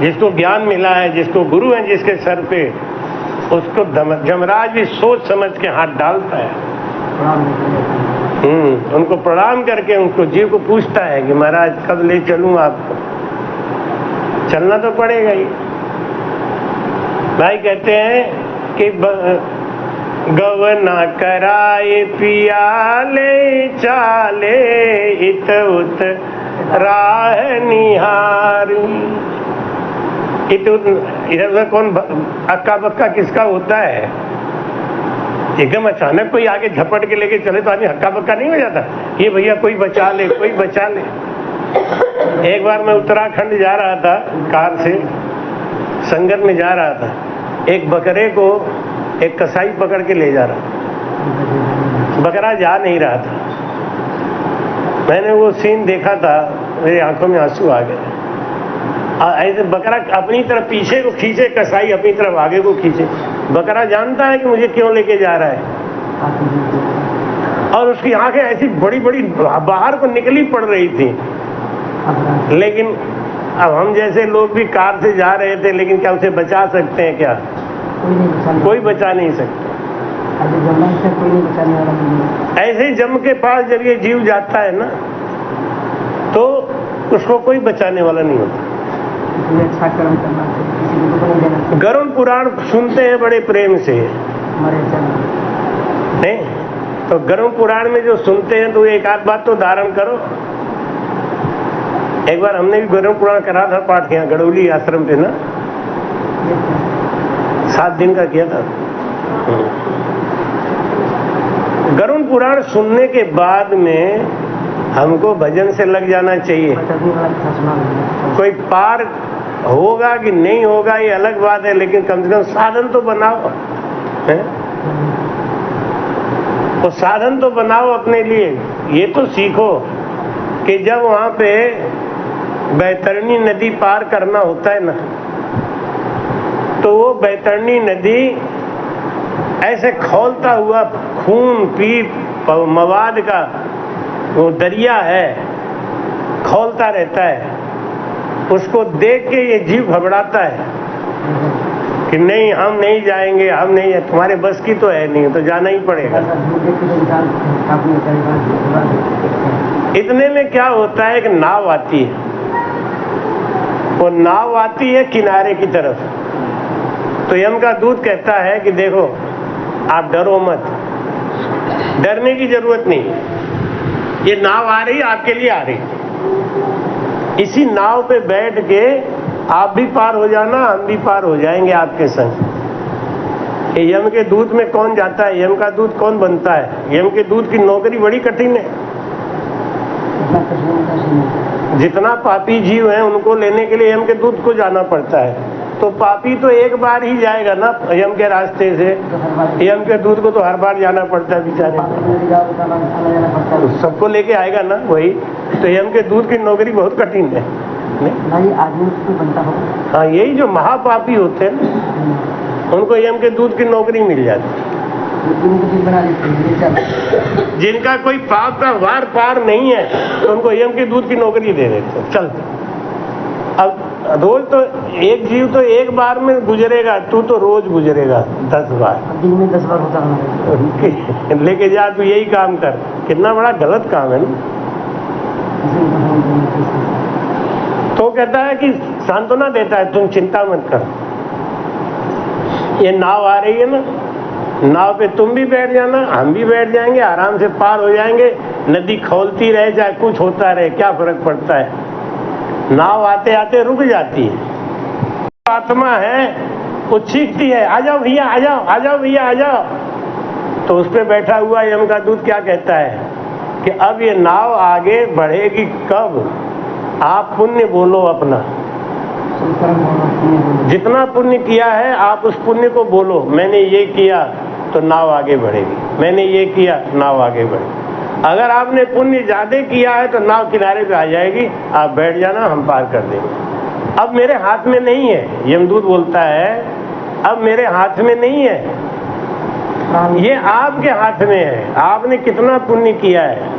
जिसको ज्ञान मिला है, जिसको गुरु है जिसके सर पे, उसको जमराज भी सोच समझ के हाथ डालता है। उनको प्रणाम करके उनको जीव को पूछता है कि महाराज कब ले चलूं आपको? चलना तो पड़ेगा ही। भाई कहते हैं कि गवना कराए पिया ले चाले, इत उत राह निहारी। इधर कौन अक्का बक्का किसका होता है? एकदम अचानक कोई आगे झपट के लेके चले तो आदमी हक्का बक्का नहीं हो जाता, ये भैया कोई बचा ले, कोई बचा ले। एक बार मैं उत्तराखंड जा रहा था, कार से संगत में जा रहा था, एक बकरे को एक कसाई पकड़ के ले जा रहा, बकरा जा नहीं रहा था। मैंने वो सीन देखा था, मेरी आंखों में आंसू आ गए। ऐसे बकरा अपनी तरफ पीछे को खींचे, कसाई अपनी तरफ आगे को खींचे। बकरा जानता है कि मुझे क्यों लेके जा रहा है, और उसकी आंखें ऐसी बड़ी बड़ी बाहर को निकली पड़ रही थी। लेकिन अब हम जैसे लोग भी कार से जा रहे थे, लेकिन क्या उसे बचा सकते हैं? क्या कोई बचा नहीं सकता। कोई नहीं बचाने वाला। ऐसे ही जम के पास जब ये जीव जाता है ना, तो उसको कोई बचाने वाला नहीं होता। अच्छा कर्म करना चाहिए, किसी को दुख नहीं देना। गरुड़ पुराण सुनते हैं बड़े प्रेम से, नहीं तो गरुड़ पुराण में जो सुनते हैं तो एक आध बात तो धारण करो। एक बार हमने भी गरुड़ पुराण करा था पाठ यहाँ गड़ौली आश्रम पे ना, 7 दिन का किया था। गरुड़ पुराण सुनने के बाद में हमको भजन से लग जाना चाहिए। कोई पार होगा कि नहीं होगा ये अलग बात है, लेकिन कम से कम साधन तो बनाओ, है? तो साधन तो बनाओ अपने लिए। ये तो सीखो कि जब वहां पे बैतरणी नदी पार करना होता है ना, तो वो बैतरणी नदी ऐसे खौलता हुआ खून पीप मवाद का वो दरिया है, खौलता रहता है। उसको देख के ये जीव घबराता है कि नहीं, हम नहीं जाएंगे, हम नहीं, तुम्हारे बस की तो है नहीं, तो जाना ही पड़ेगा। इतने में क्या होता है कि नाव आती है, वो नाव आती है किनारे की तरफ। तो यम का दूत कहता है कि देखो आप डरो मत, डरने की जरूरत नहीं, ये नाव आ रही, आपके लिए आ रही। इसी नाव पे बैठ के आप भी पार हो जाना, हम भी पार हो जाएंगे आपके संग। यम के दूत में कौन जाता है? यम का दूत कौन बनता है? यम के दूत की नौकरी बड़ी कठिन है। जितना पापी जीव है उनको लेने के लिए यम के दूत को जाना पड़ता है। तो पापी तो एक बार ही जाएगा ना यम के रास्ते से, यम के दूत को तो हर बार जाना पड़ता है बेचारे, सबको लेके आएगा ना वही। तो यम के दूत की नौकरी बहुत कठिन है। आदमी तो बनता हो। हाँ, यही जो महापापी होते हैं ना, उनको यम के दूत की नौकरी मिल जाती है। जिनका कोई पाप का वार पार नहीं है तो उनको यम के दूत की नौकरी दे देते हैं। चल, अब रोज तो एक जीव तो एक बार में गुजरेगा, तू तो रोज गुजरेगा 10 बार, दिन में 10 बार होता है। लेके जा, तू यही काम कर। कितना बड़ा गलत काम है ना। तो कहता है कि सांत्वना देता है, तुम चिंता मत कर, ये नाव आ रही है ना, नाव पे तुम भी बैठ जाना, हम भी बैठ जाएंगे, आराम से पार हो जाएंगे। नदी खौलती रहे चाहे कुछ होता रहे, क्या फर्क पड़ता है। नाव आते आते रुक जाती है। आत्मा है वो चीखती है, आ जाओ भैया, आ जाओ, आ जाओ भैया, आ जाओ। तो उस पे बैठा हुआ यम का दूत क्या कहता है कि अब ये नाव आगे बढ़ेगी कब? आप पुण्य बोलो अपना, जितना पुण्य किया है आप उस पुण्य को बोलो। मैंने ये किया तो नाव आगे बढ़ेगी, मैंने ये किया, नाव आगे बढ़ेगी। अगर आपने पुण्य ज्यादा किया है तो नाव किनारे पे आ जाएगी, आप बैठ जाना, हम पार कर देंगे। अब मेरे हाथ में नहीं है, यमदूत बोलता है, अब मेरे हाथ में नहीं है, ये आपके हाथ में है। आपने कितना पुण्य किया है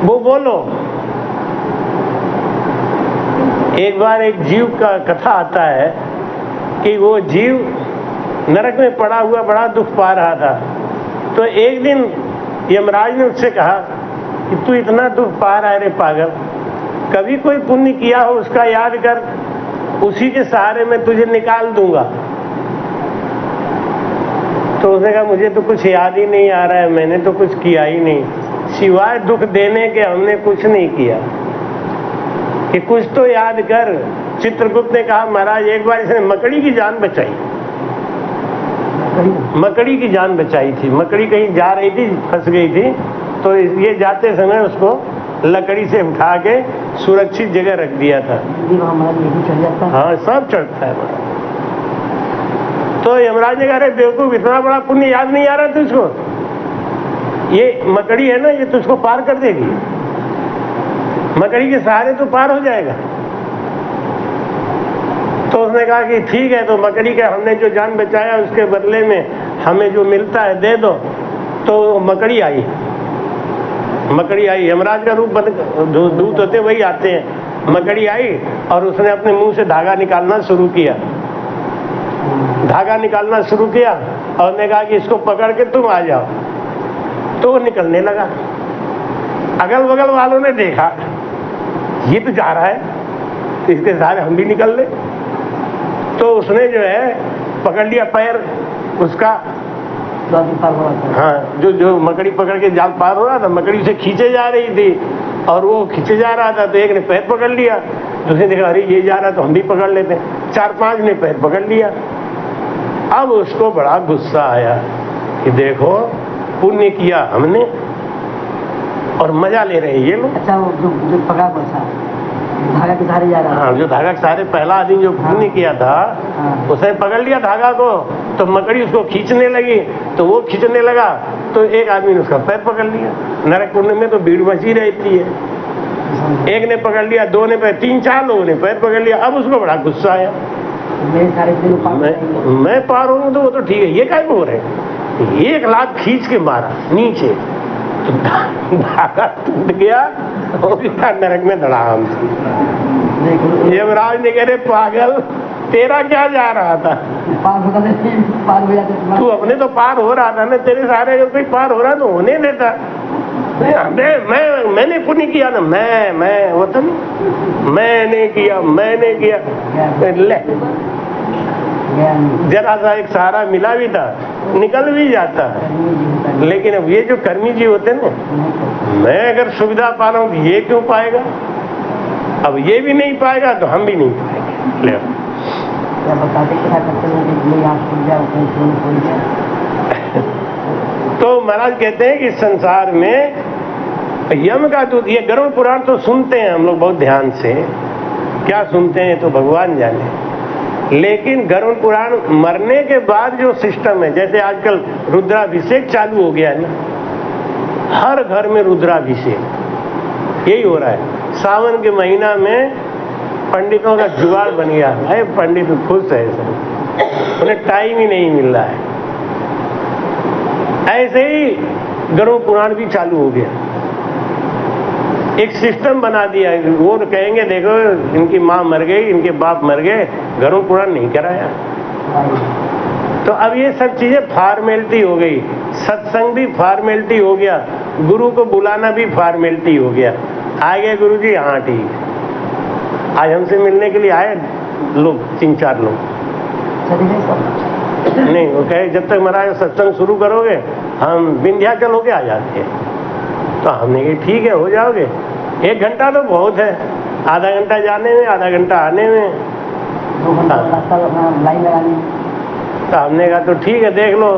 वो बोलो। एक बार एक जीव का कथा आता है कि वो जीव नरक में पड़ा हुआ बड़ा दुख पा रहा था। तो एक दिन यमराज ने उससे कहा कि तू इतना दुख पा रहा है रे पागल, कभी कोई पुण्य किया हो उसका याद कर, उसी के सहारे मैं तुझे निकाल दूंगा। तो उसने कहा मुझे तो कुछ याद ही नहीं आ रहा है, मैंने तो कुछ किया ही नहीं, सिवाय दुख देने के हमने कुछ नहीं किया, कि कुछ तो याद कर। चित्रगुप्त ने कहा महाराज एक बार इसने मकड़ी की जान बचाई, मकड़ी की जान बचाई थी। मकड़ी कहीं जा रही थी, फंस गई थी, तो ये जाते समय उसको लकड़ी से उठा के सुरक्षित जगह रख दिया था। चढ़ जाता है। हाँ, सब चढ़ता है। तो यमराज ने कहा, अरे बेवकूफ, इतना बड़ा पुण्य याद नहीं आ रहा तुझको? ये मकड़ी है ना, ये तुझको पार कर देगी, मकड़ी के सहारे तो पार हो जाएगा। तो उसने कहा कि ठीक है, तो मकड़ी का हमने जो जान बचाया उसके बदले में हमें जो मिलता है दे दो। तो मकड़ी आई, यमराज का रूप दूत होते वही आते हैं। मकड़ी आई और उसने अपने मुंह से धागा निकालना शुरू किया, और ने कहा कि इसको पकड़ के तुम आ जाओ। तो वो निकलने लगा। अगल बगल वालों ने देखा ये तो जा रहा है, तो इसके सहारे हम भी निकल ले। तो उसने जो है पकड़ लिया पैर उसका, हाँ, जो मकड़ी पकड़ के जाल पार हो रहा था, मकड़ी से खींचे जा रही थी और वो खींचे जा रहा था। तो एक ने पैर पकड़ लिया, दूसरे देखा अरे ये जा रहा तो हम भी पकड़ लेते हैं। 4-5 ने पैर पकड़ लिया। अब उसको बड़ा गुस्सा आया कि देखो पुण्य किया हमने और मजा ले रहे ये लोग। अच्छा, वो जो पकड़ा था धागा के सहारे जा रहा है। हाँ, जो धागा के सहारे पहला आदमी जो पुण्य किया था, उसने पकड़ लिया धागा को, तो मकड़ी उसको खींचने लगी, तो वो खींचने लगा, तो एक आदमी ने उसका पैर पकड़ लिया। नरक कुंड में तो भीड़ मची रहती है, एक ने पकड़ लिया, 2 ने पैर, 3-4 लोगों ने पैर पकड़ लिया। अब उसको बड़ा गुस्सा आया, मैं पार हूँ तो वो तो ठीक है, ये क्या हो रहे हैं? 1 लाख खींच के मारा नीचे, तो धागा टूट गया और नरक में धड़ाम। यमराज ने कह रहे पागल, तेरा क्या जा रहा था? तू अपने तो पार हो रहा था ना, तेरे सारे अगर कोई पार हो रहा तो होने देता। मैंने पुण्य किया ना, मैं वो तो नहीं, मैंने किया ले, जरा सा एक सहारा मिला भी था, निकल भी जाता। लेकिन अब ये जो कर्मी जी होते ना, मैं अगर सुविधा पा रहा हूँ ये क्यों पाएगा? अब ये भी नहीं पाएगा तो हम भी नहीं पाएंगे। ले तो महाराज कहते हैं कि संसार में यम का दूत, ये गरुड़ पुराण तो सुनते हैं हम लोग बहुत ध्यान से, क्या सुनते हैं तो भगवान जाने। लेकिन गरुड़ पुराण मरने के बाद जो सिस्टम है, जैसे आजकल रुद्राभिषेक चालू हो गया है ना, हर घर में रुद्राभिषेक यही हो रहा है। सावन के महीना में पंडितों का जुगाड़ बन गया है, पंडित खुश है सब, उन्हें टाइम ही नहीं मिल रहा है। ऐसे ही गरुड़ पुराण भी चालू हो गया, एक सिस्टम बना दिया। वो कहेंगे देखो इनकी माँ मर गई, इनके बाप मर गए, गरुड़ पुराण नहीं कराया। तो अब ये सब चीजें फॉर्मेलिटी हो गई, सत्संग भी फॉर्मेलिटी हो गया, गुरु को बुलाना भी फॉर्मेलिटी हो गया। आ गए गुरु जी, हाँ ठीक है। आज हमसे मिलने के लिए आए लोग, 3-4 लोग नहीं, वो कहे जब तक महाराज सत्संग शुरू करोगे हम विंध्याचल होके आ जाते हैं। तो हमने कहा ठीक है, हो जाओगे। 1 घंटा तो बहुत है, आधा घंटा जाने में, आधा घंटा आने में, 2 घंटा लाइन लगानी। तो हमने कहा तो ठीक है, देख लो,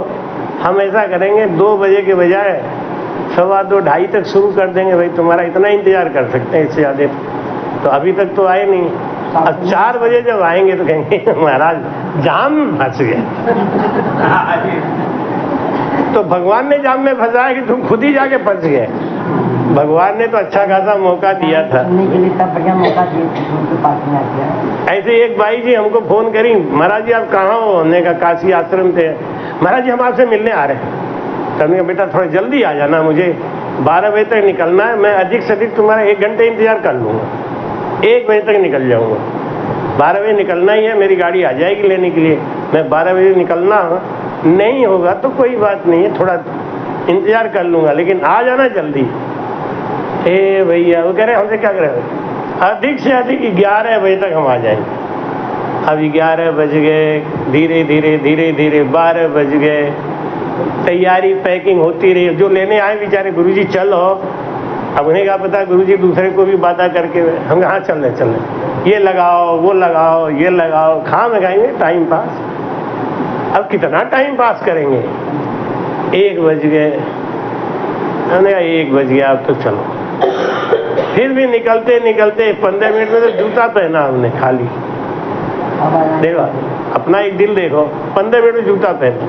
हम ऐसा करेंगे 2 बजे के बजाय 2:15-2:30 तक शुरू कर देंगे। भाई तुम्हारा इतना इंतजार कर सकते हैं, इससे ज्यादा तो अभी तक तो आए नहीं। अब 4 बजे जब आएंगे तो कहेंगे महाराज जाम में फंस गए। तो भगवान ने जाम में फंसाया कि तुम खुद ही जाके फंस गए? भगवान ने तो अच्छा खासा मौका दिया था। ऐसे एक बाई जी हमको फोन करी, महाराज जी आप कहाँ हो? हमने कहा काशी आश्रम थे। महाराज जी हम आपसे मिलने आ रहे हैं। तो बेटा थोड़ा जल्दी आ जाना, मुझे 12 बजे तक निकलना है। मैं अधिक से अधिक तुम्हारा 1 घंटे इंतजार कर लूँगा, 1 बजे तक निकल जाऊँगा। 12 बजे निकलना ही है, मेरी गाड़ी आ जाएगी लेने के लिए। मैं 12 बजे निकलना, नहीं होगा तो कोई बात नहीं है, थोड़ा इंतजार कर लूँगा, लेकिन आ जाना जल्दी। हे भैया, वो कह रहे हमसे क्या करें, अधिक से अधिक 11 बजे तक हम आ जाएंगे। अब 11 बज गए, धीरे धीरे 12 बज गए, तैयारी पैकिंग होती रही। जो लेने आए बेचारे गुरुजी चलो, अब उन्हें क्या पता गुरुजी दूसरे को भी बाधा करके, हम हाँ चल रहे, ये लगाओ वो लगाओ ये लगाओ, कहाँ लगाएंगे टाइम पास। अब कितना टाइम पास करेंगे? 1 बज गए, हमने कहा 1 बज गया अब तो चलो। फिर भी निकलते 15 मिनट में तो जूता पहना हमने खाली, देखो अपना एक दिल देखो, 15 मिनट में जूता पहनो,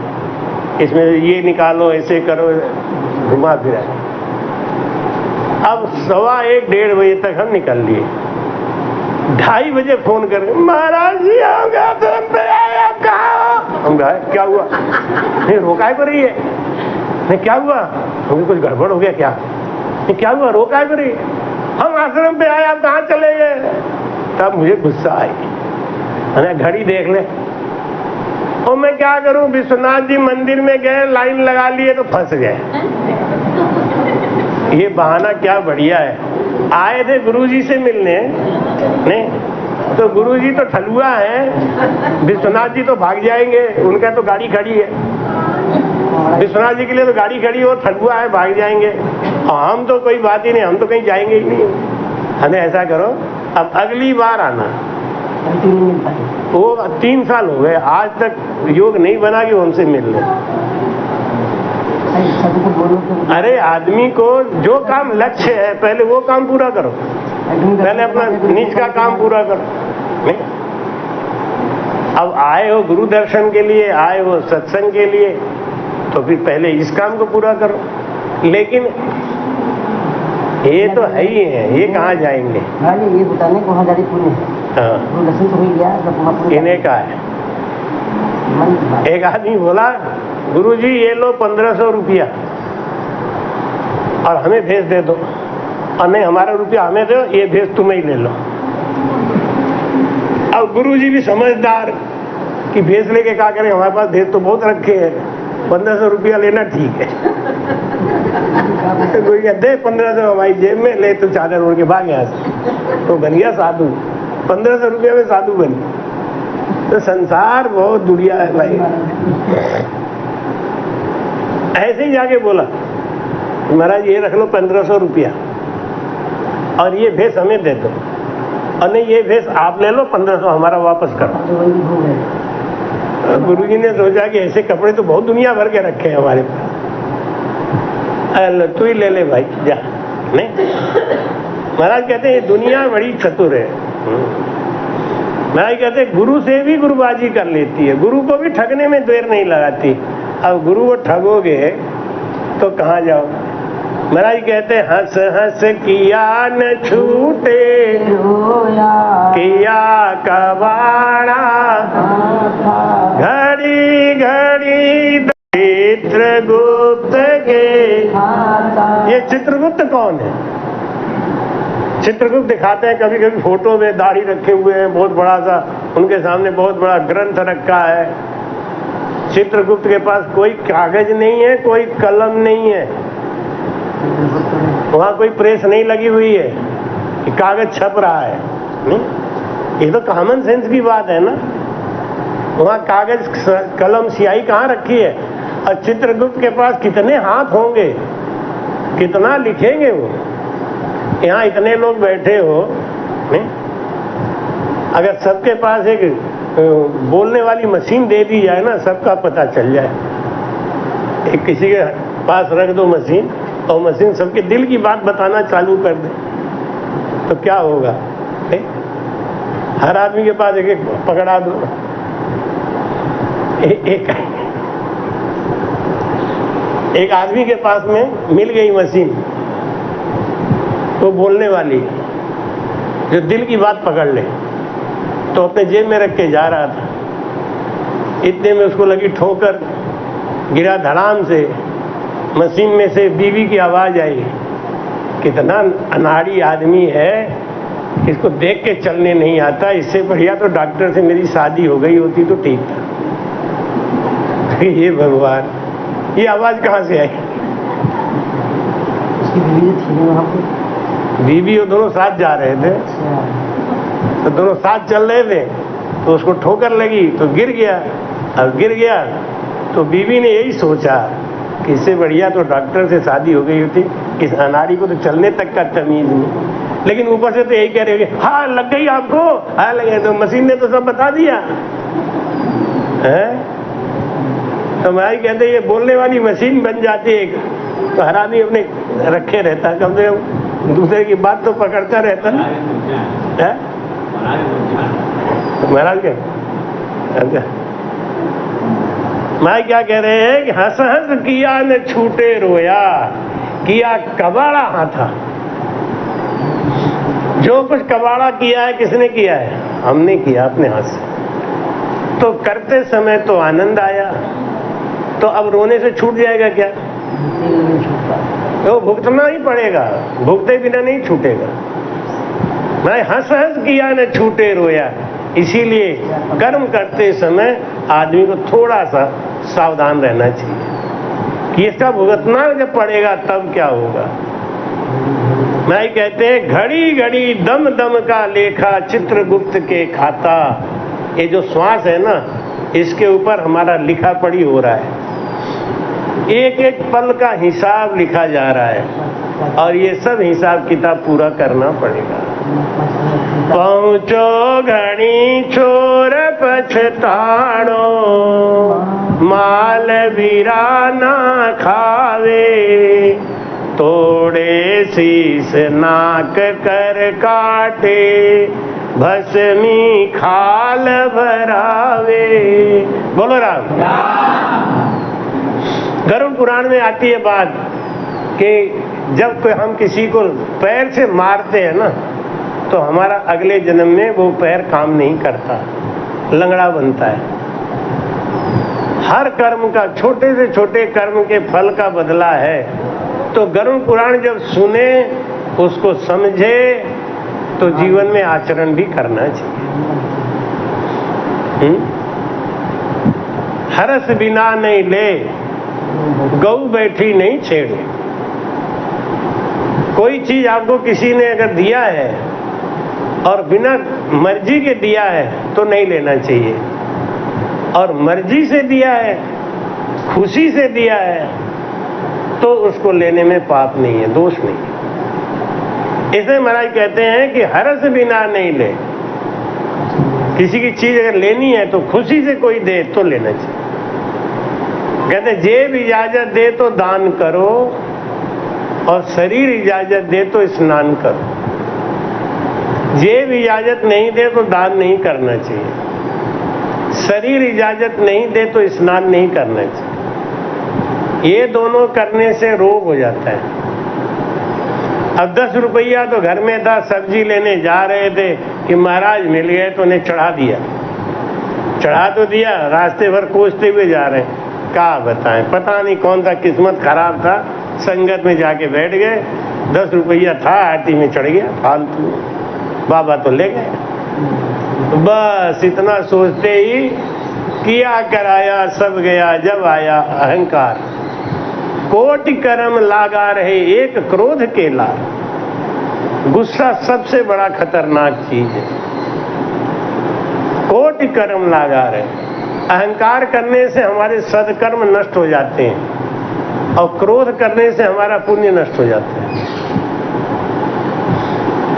इसमें ये निकालो, ऐसे करो, घुमा फिरा। अब 1:15 1:30 बजे तक हम निकल लिए। 2:30 बजे फोन करके, महाराज जी आ गया धर्म पे आया, कहाँ? हम कहा क्या हुआ? नहीं रोकाए पर रही है। नहीं क्या हुआ? हमें कुछ गड़बड़ हो गया क्या? नहीं क्या हुआ? रोकाए पर रही, हम आश्रम पे आए, आप कहाँ चले गए? तब मुझे गुस्सा आई, मैंने घड़ी देख ले, और मैं क्या करूं, विश्वनाथ जी मंदिर में गए, लाइन लगा लिए तो फंस गए। ये बहाना क्या बढ़िया है। आए थे गुरुजी से मिलने, नहीं तो गुरुजी तो ठलुआ है, विश्वनाथ जी तो भाग जाएंगे, उनका तो गाड़ी खड़ी है, विश्वनाथ जी के लिए तो गाड़ी खड़ी है, और ठलुआ है, भाग जाएंगे। और हम तो कोई बात ही नहीं, हम तो कहीं जाएंगे ही नहीं। हमें ऐसा करो, अब अगली बार आना। वो 3 साल हो गए, आज तक योग नहीं बना कि उनसे मिल ले। अरे आदमी को जो काम लक्ष्य है, पहले वो काम पूरा करो, पहले अपना निज का काम पूरा करो। नहीं अब आए हो गुरु दर्शन के लिए, आए हो सत्संग के लिए, तो फिर पहले इस काम को पूरा करो। लेकिन ये तो है ही है, ये कहाँ जाएंगे? ये बताने को वहाँ जारी पुण्य है। हाँ दर्शन तो हो गया, इन्हें का है। एक आदमी बोला, गुरुजी ये लो 1500 रुपया और हमें भेज दे दो, और नहीं हमारा रुपया हमें दो, ये भेज तुम्हें ही ले लो। अब गुरुजी भी समझदार कि भेज लेके क्या करें, हमारे पास भेज तो बहुत रखे हैं, 1500 रुपया लेना ठीक है। तो कोई कहते 1500 हमारी जेब में, ले तो चादर ओढ़ के भाग यहाँ से, तो बन गया साधु। 1500 रुपया में साधु बन। तो संसार बहुत दुनिया है भाई। ऐसे ही जाके बोला, महाराज ये रख लो 1500 रुपया और ये भेस हमें दे दो, और नहीं ये भेस आप ले लो, 1500 हमारा वापस करो। गुरुजी ने सोचा कि ऐसे कपड़े तो बहुत दुनिया भर के रखे हैं हमारे पास, तू ही ले ले भाई जा। नहीं महाराज कहते हैं दुनिया बड़ी चतुर है। महाराज कहते हैं गुरु से भी गुरुबाजी कर लेती है, गुरु को भी ठगने में देर नहीं लगाती। अब गुरु को ठगोगे तो कहाँ जाओ? महाराज कहते हैं हंस हंस किया न छूटे, किया कबाड़ा, घड़ी घड़ी चित्रगुप्त के। ये चित्रगुप्त कौन है? चित्रगुप्त दिखाते हैं कभी कभी फोटो में, दाढ़ी रखे हुए हैं, बहुत बड़ा सा उनके सामने बहुत बड़ा ग्रंथ रखा है। चित्रगुप्त के पास कोई कागज नहीं है, कोई कलम नहीं है, वहां कोई प्रेस नहीं लगी हुई है कि कागज छप रहा है। नहीं ये तो कॉमन सेंस की बात है ना। वहां कागज कलम स्याही कहाँ रखी है? और चित्रगुप्त के पास कितने हाथ होंगे, कितना लिखेंगे वो। यहाँ इतने लोग बैठे हो, नहीं? अगर सबके पास एक बोलने वाली मशीन दे दी जाए ना, सबका पता चल जाए। एक किसी के पास रख दो मशीन, और मशीन सबके दिल की बात बताना चालू कर दे, तो क्या होगा? नहीं? हर आदमी के पास एक एक पकड़ा दो, एक आदमी के पास में मिल गई मशीन, तो बोलने वाली जो दिल की बात पकड़ ले, तो अपने जेब में रख के जा रहा था। इतने में उसको लगी ठोकर, गिरा धड़ाम से। मशीन में से बीवी की आवाज आई, कितना अनाड़ी आदमी है, इसको देख के चलने नहीं आता, इससे बढ़िया तो डॉक्टर से मेरी शादी हो गई होती तो ठीक था। ये भगवान, ये आवाज कहाँ से आई? उसकी बीवी थी वहाँ पे, बीवी और दोनों साथ जा रहे थे, तो दोनों साथ चल रहे थे, तो उसको ठोकर लगी तो गिर गया। अब गिर गया तो बीवी ने यही सोचा कि इससे बढ़िया तो डॉक्टर से शादी हो गई होती, इस अनाड़ी को तो चलने तक का तमीज नहीं। लेकिन ऊपर से तो यही कह रहे हो, हाँ लग गई आपको, हाँ लगे, तो मशीन ने तो सब बता दिया है। तो हमारी कहते ये बोलने वाली मशीन बन जाती है एक, तो हर आदमी अपने रखे रहता, कम से कम दूसरे की बात तो पकड़ता रहता है। महाराज के मैं क्या कह रहे हैं कि हंस हंस किया न छूटे रोया, किया कबाड़ा हाथा। जो कुछ कबाड़ा किया है किसने किया है? हमने किया अपने हाथ से। तो करते समय तो आनंद आया, तो अब रोने से छूट जाएगा क्या? तो भुगतना ही पड़ेगा, भुगते बिना नहीं छूटेगा। मैं हंस हंस किया न छूटे रोया, इसीलिए कर्म करते समय आदमी को थोड़ा सा सावधान रहना चाहिए कि इसका भुगतना जब पड़ेगा तब क्या होगा। मैं कहते हैं घड़ी घड़ी दम दम का लेखा चित्रगुप्त के खाता। ये जो श्वास है ना, इसके ऊपर हमारा लिखा पढ़ी हो रहा है, एक एक पल का हिसाब लिखा जा रहा है और ये सब हिसाब किताब पूरा करना पड़ेगा। पहुंचो घड़ी छोर पछताड़ो, माल वीराना खावे, तोड़े शीस नाक कर काटे, भस्मी खाल भरावे। बोलो राम। गरुड़ पुराण में आती है बात कि जब कोई हम किसी को पैर से मारते हैं ना, तो हमारा अगले जन्म में वो पैर काम नहीं करता, लंगड़ा बनता है। हर कर्म का, छोटे से छोटे कर्म के फल का बदला है। तो गरुड़ पुराण जब सुने, उसको समझे, तो जीवन में आचरण भी करना चाहिए। हरस बिना नहीं ले, गौ बैठी नहीं छेड़े। कोई चीज आपको किसी ने अगर दिया है और बिना मर्जी के दिया है तो नहीं लेना चाहिए, और मर्जी से दिया है, खुशी से दिया है, तो उसको लेने में पाप नहीं है, दोष नहीं है। इसलिए महाराज कहते हैं कि हरस बिना नहीं ले। किसी की चीज अगर लेनी है तो खुशी से कोई दे तो लेना चाहिए। कहते जेब इजाजत दे तो दान करो, और शरीर इजाजत दे तो स्नान करो। जेब इजाजत नहीं दे तो दान नहीं करना चाहिए, शरीर इजाजत नहीं दे तो स्नान नहीं करना चाहिए। ये दोनों करने से रोग हो जाता है। अब 10 रुपया तो घर में था, सब्जी लेने जा रहे थे कि महाराज मिल गए, तो उन्हें चढ़ा दिया। चढ़ा तो दिया, रास्ते भर कोसते हुए जा रहे हैं। क्या बताएं, पता नहीं कौन सा किस्मत खराब था, संगत में जाके बैठ गए। 10 रुपया था, आरती में चढ़ गया फालतू, बाबा तो ले गए। बस इतना सोचते ही किया कराया सब गया, जब आया अहंकार। कोटि कर्म लागा रहे एक क्रोध के लाग। गुस्सा सबसे बड़ा खतरनाक चीज है। कोटि कर्म लागा रहे। अहंकार करने से हमारे सदकर्म नष्ट हो जाते हैं, और क्रोध करने से हमारा पुण्य नष्ट हो जाता है।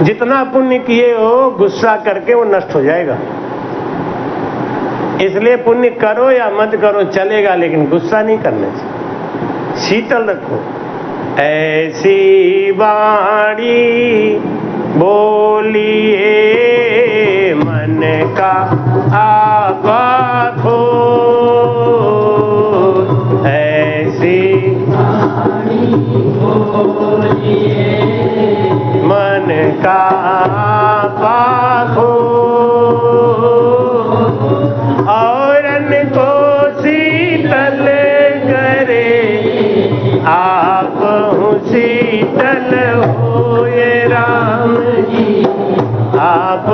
जितना पुण्य किए हो, गुस्सा करके वो नष्ट हो जाएगा। इसलिए पुण्य करो या मत करो चलेगा, लेकिन गुस्सा नहीं करना चाहिए, शीतल रखो। ऐसी बाणी बोलिए मन का आपा खो, ऐसी बाणी बोलिए मन का आपा खो, और अन्न को शीतल करे, आप शीतल हो ये राम जी, आप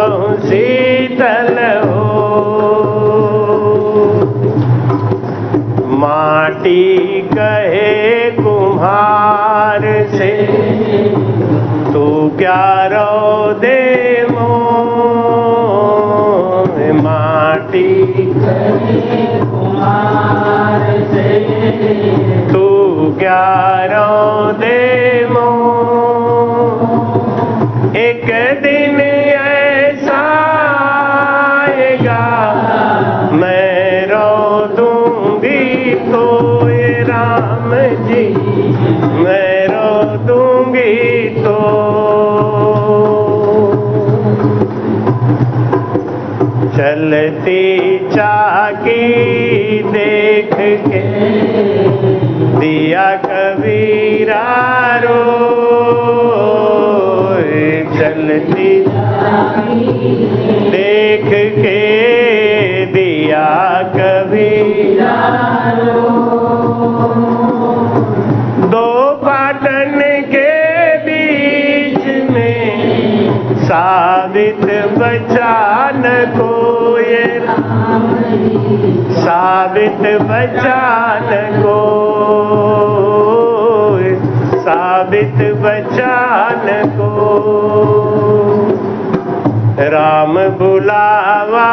शीतल हो। माटी कहे कुम्हार से, तू क्या रो दे मोह। माटी कहे कुम्हार से, तू क्या रो दे मोह। एक दिन ऐसा आएगा, मैं रो दूंगी तो ये राम जी, मैं रो दूंगी तो। चलती चाकी देख के दिया कबीरा रोए, चलती देख के दिया कबीरा दो पाटन के बीच में साबित बचा न कोई, साबित बचा न कोई, साबित बचा न कोई। राम बुलावा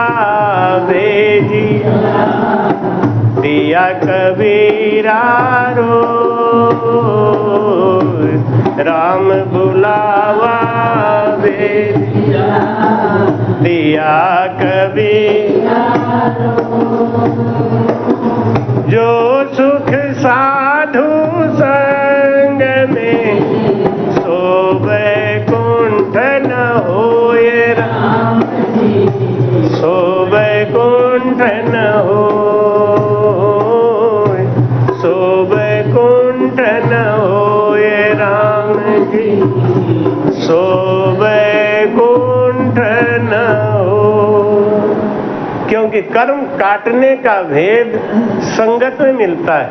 भेजिया दिया कबीरा रोए, राम बुलावा भेजिया दिया कबीरा रोए। जो सुख साधु संग में सो वैकुंठ न होए राम जी, सो वैकुंठ न होए, सो वैकुंठ न होए राम जी, सो वैकुंठ न हो। क्योंकि कर्म काटने का भेद संगत में मिलता है।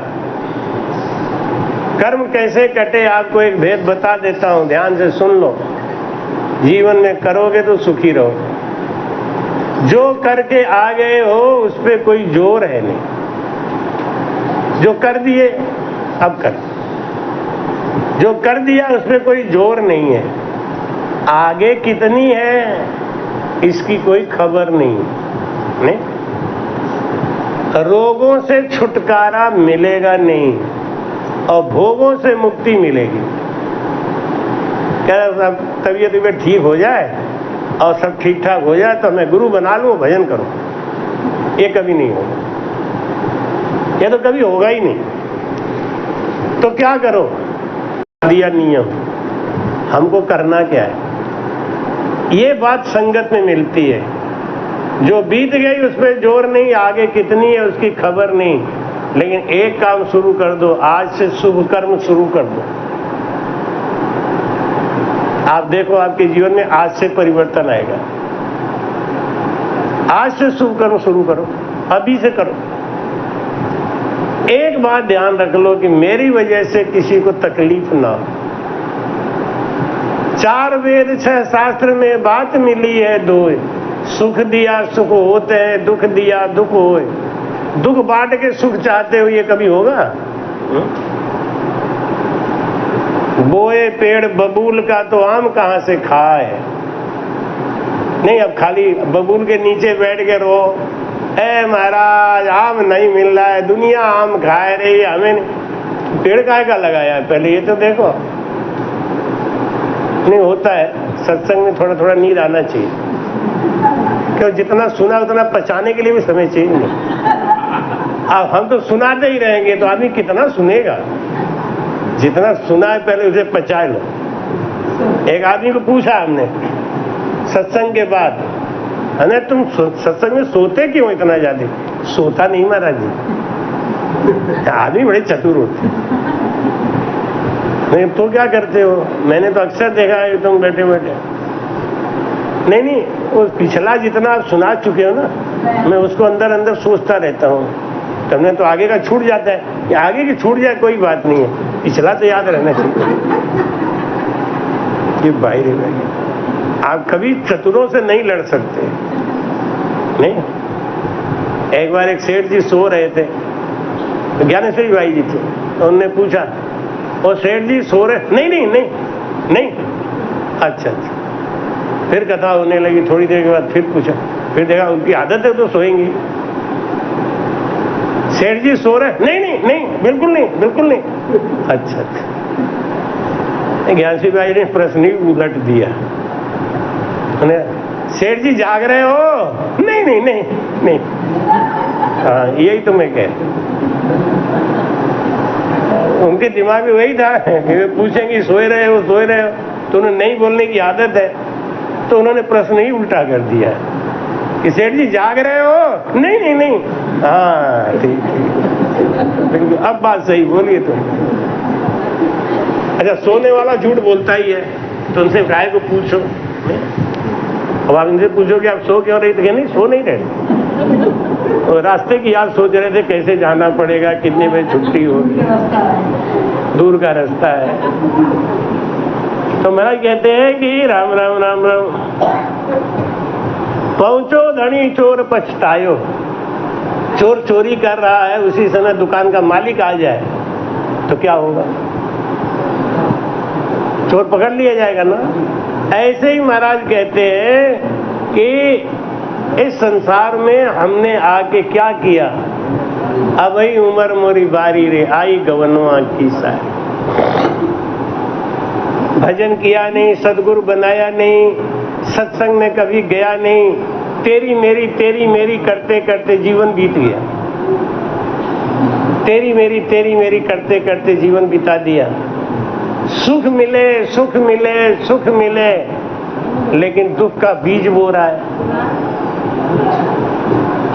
कर्म कैसे कटे आपको एक भेद बता देता हूं, ध्यान से सुन लो। जीवन में करोगे तो सुखी रहो। जो करके आ गए हो उस पे कोई जोर है नहीं, जो कर दिए अब कर, जो कर दिया उस पे कोई जोर नहीं है। आगे कितनी है इसकी कोई खबर नहीं। रोगों से छुटकारा मिलेगा नहीं और भोगों से मुक्ति मिलेगी। क्या तबीयत ठीक हो जाए और सब ठीक ठाक हो जाए तो मैं गुरु बना लूं, भजन करूं, ये कभी नहीं होगा, ये तो कभी होगा ही नहीं। तो क्या करो, दिया नियम, हमको करना क्या है। ये बात संगत में मिलती है। जो बीत गई उस पर जोर नहीं, आगे कितनी है उसकी खबर नहीं, लेकिन एक काम शुरू कर दो, आज से शुभ कर्म शुरू कर दो। आप देखो आपके जीवन में आज से परिवर्तन आएगा। आज से शुभ कर्म शुरू करो, अभी से करो। एक बात ध्यान रख लो कि मेरी वजह से किसी को तकलीफ ना हो। 4 वेद 6 शास्त्र में बात मिली है दो, सुख दिया सुख होते हैं, दुख दिया दुख होए। दुख बांट के सुख चाहते हो, ये कभी होगा? बोए पेड़ बबूल का तो आम कहां से खाए। नहीं, अब खाली बबूल के नीचे बैठ के रो, ए महाराज आम नहीं मिल रहा है, दुनिया आम खाए रही है, हमें नहीं। पेड़ काहे का लगाया है पहले ये तो देखो। नहीं होता है, सत्संग में थोड़ा थोड़ा नींद आना चाहिए, क्यों जितना सुना उतना पचाने के लिए भी समय चाहिए नहीं। अब हम तो सुनाते ही रहेंगे तो आदमी कितना सुनेगा। जितना सुना है पहले उसे पचा लो। एक आदमी को पूछा हमने सत्संग के बाद, अरे तुम सत्संग में सोते क्यों इतना ज्यादा? सोता नहीं महाराज जी। आदमी बड़े चतुर होते। नहीं तो क्या करते हो? मैंने तो अक्सर देखा है तुम बैठे बैठे, नहीं वो पिछला जितना आप सुना चुके हो ना, मैं उसको अंदर अंदर सोचता रहता हूँ। तुमने तो आगे का छूट जाता है, कि आगे की छूट जाए कोई बात नहीं है, पिछला तो याद रहना चाहिए। कि भाई रे भाई, आप कभी चतुरों से नहीं लड़ सकते। नहीं, एक बार एक सेठ जी सो रहे थे, तो ज्ञानेश्वरी भाई जी थे, तो उन्होंने पूछा, और सेठ जी सो रहे? नहीं नहीं नहीं नहीं। अच्छा अच्छा। फिर कथा होने लगी, थोड़ी देर के बाद फिर पूछा, फिर देखा उनकी आदत है तो सोएंगी। सेठ जी सो रहे? नहीं नहीं नहीं, बिल्कुल नहीं बिल्कुल नहीं। अच्छा अच्छा। ज्ञानश्री भाई ने प्रश्न ही उलट दिया, सेठ जी जाग रहे हो? नहीं नहीं नहीं नहीं। हाँ यही तो मैं कह, उनके दिमाग में वही था कि वे पूछेंगे सोए रहे हो सोए रहे हो, तो उन्हें नहीं बोलने की आदत है, तो उन्होंने प्रश्न ही उल्टा कर दिया। कि सेठ जी जाग रहे हो? नहीं नहीं नहीं। हाँ ठीक ठीक, अब बात सही बोलिए तुम। अच्छा, सोने वाला झूठ बोलता ही है, तो उनसे गाय को पूछो। अब आप इनसे पूछो कि आप सो क्यों रही थे? नहीं, सो नहीं रहे, तो रास्ते की याद सोच रहे थे, कैसे जाना पड़ेगा, कितने बजे छुट्टी होगी, दूर का रास्ता है। तो महाराज कहते हैं कि राम राम राम राम, पहुंचो धनी चोर पछतायो। चोर चोरी कर रहा है, उसी समय दुकान का मालिक आ जाए तो क्या होगा? चोर पकड़ लिया जाएगा ना। ऐसे ही महाराज कहते हैं कि इस संसार में हमने आके क्या किया? अब ही उम्र मोरी बारी रे, आई गवनवा की साय। भजन किया नहीं, सदगुरु बनाया नहीं, सत्संग में कभी गया नहीं, तेरी मेरी करते करते जीवन बीत गया। तेरी मेरी करते करते जीवन बिता दिया। सुख मिले सुख मिले सुख मिले, लेकिन दुख का बीज बो रहा है।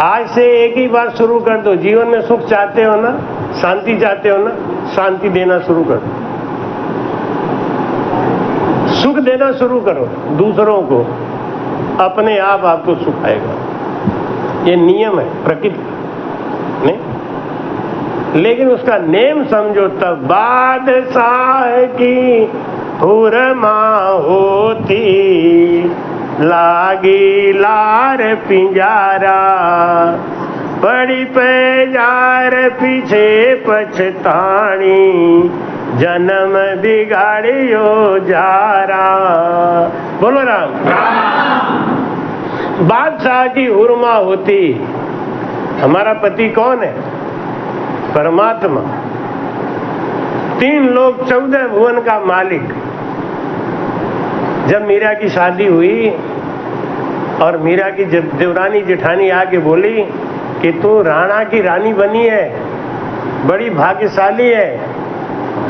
आज से एक ही बार शुरू कर दो, जीवन में सुख चाहते हो ना, शांति चाहते हो ना, शांति देना शुरू कर दो। सुख देना शुरू करो दूसरों को, अपने आप आपको सुख आएगा। ये नियम है प्रकृति नहीं, लेकिन उसका नेम समझो तब। बादशाह की हुरमा होती, लागी लार पिंजारा, पड़ी पैजार पीछे पछतानी, जन्म बिगाड़ियो जारा। बोलो राम। बादशाह की हुरमा होती। हमारा पति कौन है? परमात्मा। 3 लोक 14 भुवन का मालिक। जब मीरा की शादी हुई और मीरा की देवरानी जेठानी आके बोली कि तू राणा की रानी बनी है, बड़ी भाग्यशाली है,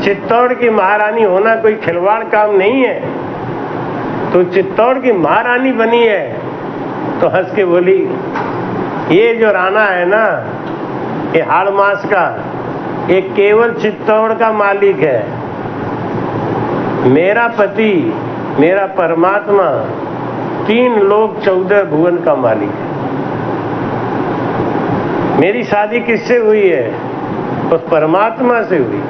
चित्तौड़ की महारानी होना कोई खिलवाड़ काम नहीं है, तो चित्तौड़ की महारानी बनी है। तो हंस के बोली, ये जो राणा है ना, ये हाड़ मास का, ये केवल चित्तौड़ का मालिक है। मेरा पति, मेरा परमात्मा 3 लोक 14 भुवन का मालिक है। मेरी शादी किससे हुई है? उस परमात्मा से हुई।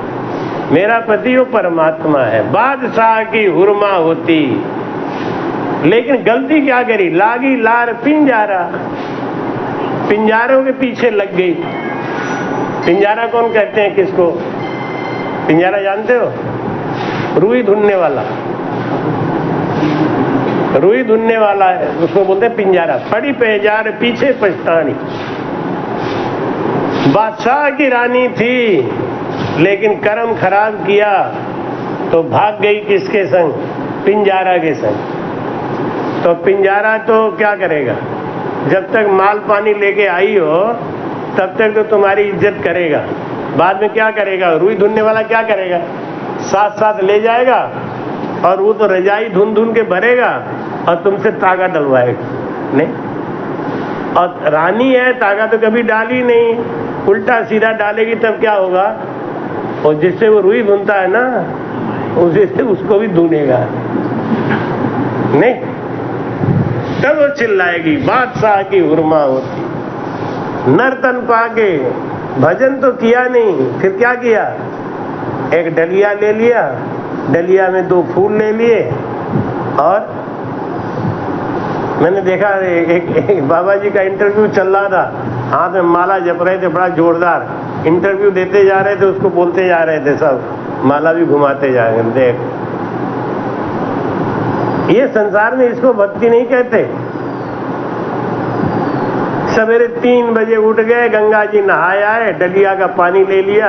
मेरा पति वो परमात्मा है। बादशाह की हुरमा होती, लेकिन गलती क्या करी? लागी लार पिंजारा, पिंजारों के पीछे लग गई। पिंजारा कौन कहते हैं किसको? पिंजारा जानते हो? रुई धुनने वाला, रुई धुनने वाला है, उसको बोलते हैं पिंजारा। पड़ी पैजार पीछे पछतानी। बादशाह की रानी थी, लेकिन कर्म खराब किया तो भाग गई किसके संग? पिंजारा के संग। तो पिंजारा तो क्या करेगा? जब तक माल पानी लेके आई हो तब तक तो तुम्हारी इज्जत करेगा, बाद में क्या करेगा? रुई धुनने वाला क्या करेगा? साथ साथ ले जाएगा और वो तो रजाई धुन धुन के भरेगा और तुमसे तागा डलवाएगा नहीं। और रानी है, तागा तो कभी डाली नहीं, उल्टा सीधा डालेगी तब क्या होगा? और जिससे वो रुई धुनता है ना, उसी से उसको भी धुनेगा नहीं, तब वो चिल्लाएगी। बादशाह की हुरमा होती। नर्तन पाके भजन तो किया नहीं, फिर क्या किया? एक डलिया ले लिया, डलिया में 2 फूल ले लिए, और मैंने देखा एक बाबा जी का इंटरव्यू चल रहा था, हाथ में माला जप रहे थे, बड़ा जोरदार इंटरव्यू देते जा रहे थे, उसको बोलते जा रहे थे सब, माला भी घुमाते जा रहे। देख, ये संसार में इसको भक्ति नहीं कहते। सवेरे 3 बजे उठ गए, गंगा जी नहाए आए, डलिया का पानी ले लिया,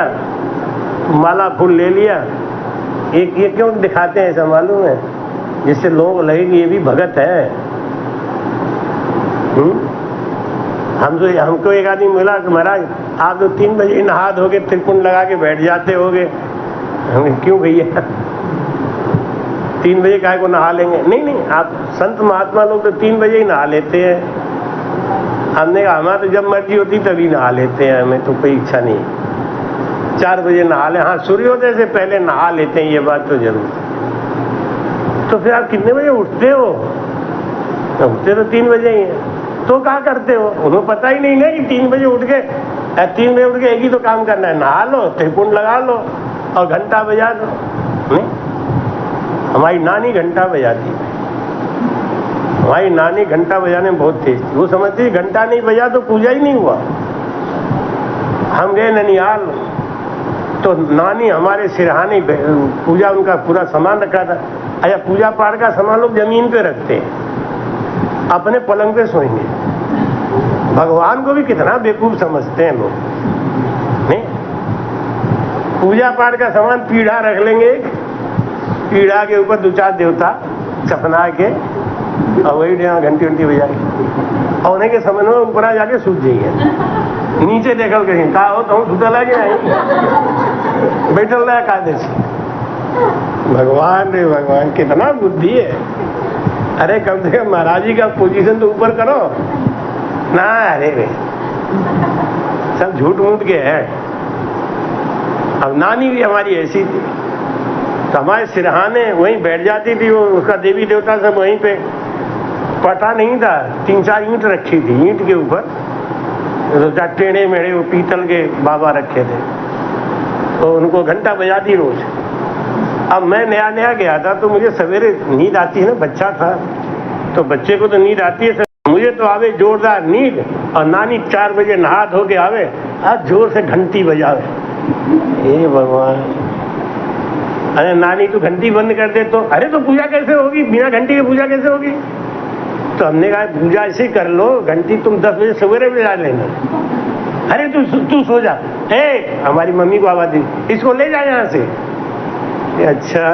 माला फूल ले लिया। ये क्यों दिखाते हैं ऐसा मालूम है? जिससे लोगों को लगे कि ये भी भगत है। हमको एक आदमी मिला कि महाराज आप तो 3 बजे नहा धोके त्रिकुंड लगा के बैठ जाते होगे। हम क्यों भैया 3 बजे काहे को नहा लेंगे? नहीं नहीं, आप संत महात्मा लोग तो 3 बजे ही नहा लेते हैं। हमने कहा हमारा तो जब मर्जी होती तभी नहा लेते हैं, हमें तो कोई इच्छा नहीं। 4 बजे नहा ले, हाँ सूर्योदय से पहले नहा लेते हैं, ये बात तो जरूर। तो फिर आप कितने बजे उठते हो? उठते तो 3 बजे ही हैं। तो क्या करते हो? उन्हें पता ही नहीं ना कि 3 बजे उठ के 3 बजे उठ के एक ही तो काम करना है, नहा लो, त्रिपुंड लगा लो और घंटा बजा दो। नहीं, हमारी नानी घंटा बजाती है। हमारी नानी घंटा बजाने में बहुत तेज थी। वो समझती घंटा नहीं बजा तो पूजा ही नहीं हुआ। हम गए ननिहाल तो नानी हमारे सिरहाने पूजा, उनका पूरा सामान रखा था। अच्छा, पूजा पाठ का सामान लोग जमीन पे रखते हैं, अपने पलंग पे सोएंगे। भगवान को भी कितना बेवकूफ समझते हैं लोग। नहीं, पूजा पाठ का सामान पीढ़ा रख लेंगे, पीढ़ा के ऊपर 2-4 देवता चपना के और वही घंटी घंटी बजाएंगे और उन्हें के समझ में ऊपर आ जाके सूझ जाइए। नीचे देखल कहीं कहा हो तो सुधा लगे बैठल रहा कायदे से। भगवान रे भगवान, कितना बुद्धि है। अरे कम से कम महाराज जी का पोजीशन तो ऊपर करो ना। अरे रे सब झूठ मूठ के है। अब नानी भी हमारी ऐसी थी, तो हमारे सिरहाने वहीं बैठ जाती थी। वो उसका देवी देवता सब वहीं पे, पटा नहीं था, 3-4 ईंट रखी थी, ईंट के ऊपर टेढ़े मेढ़े वो पीतल के बाबा रखे थे, तो उनको घंटा बजाती रोज। अब मैं नया नया गया था तो मुझे सवेरे नींद आती है ना, बच्चा था तो बच्चे को तो नींद आती है, मुझे तो आवे जोरदार नींद। और नानी 4 बजे नहा धो के आवे, आज जोर से घंटी बजावे। हे भगवान, अरे नानी तू घंटी बंद कर दे तो, अरे तो पूजा कैसे होगी, बिना घंटी की पूजा कैसे होगी? तो हमने कहा पूजा ऐसे कर लो, घंटी तुम 10 बजे सवेरे बजा लेना। अरे तू सो जा। हमारी मम्मी को आवाज दी, इसको ले जा यहाँ से। अच्छा,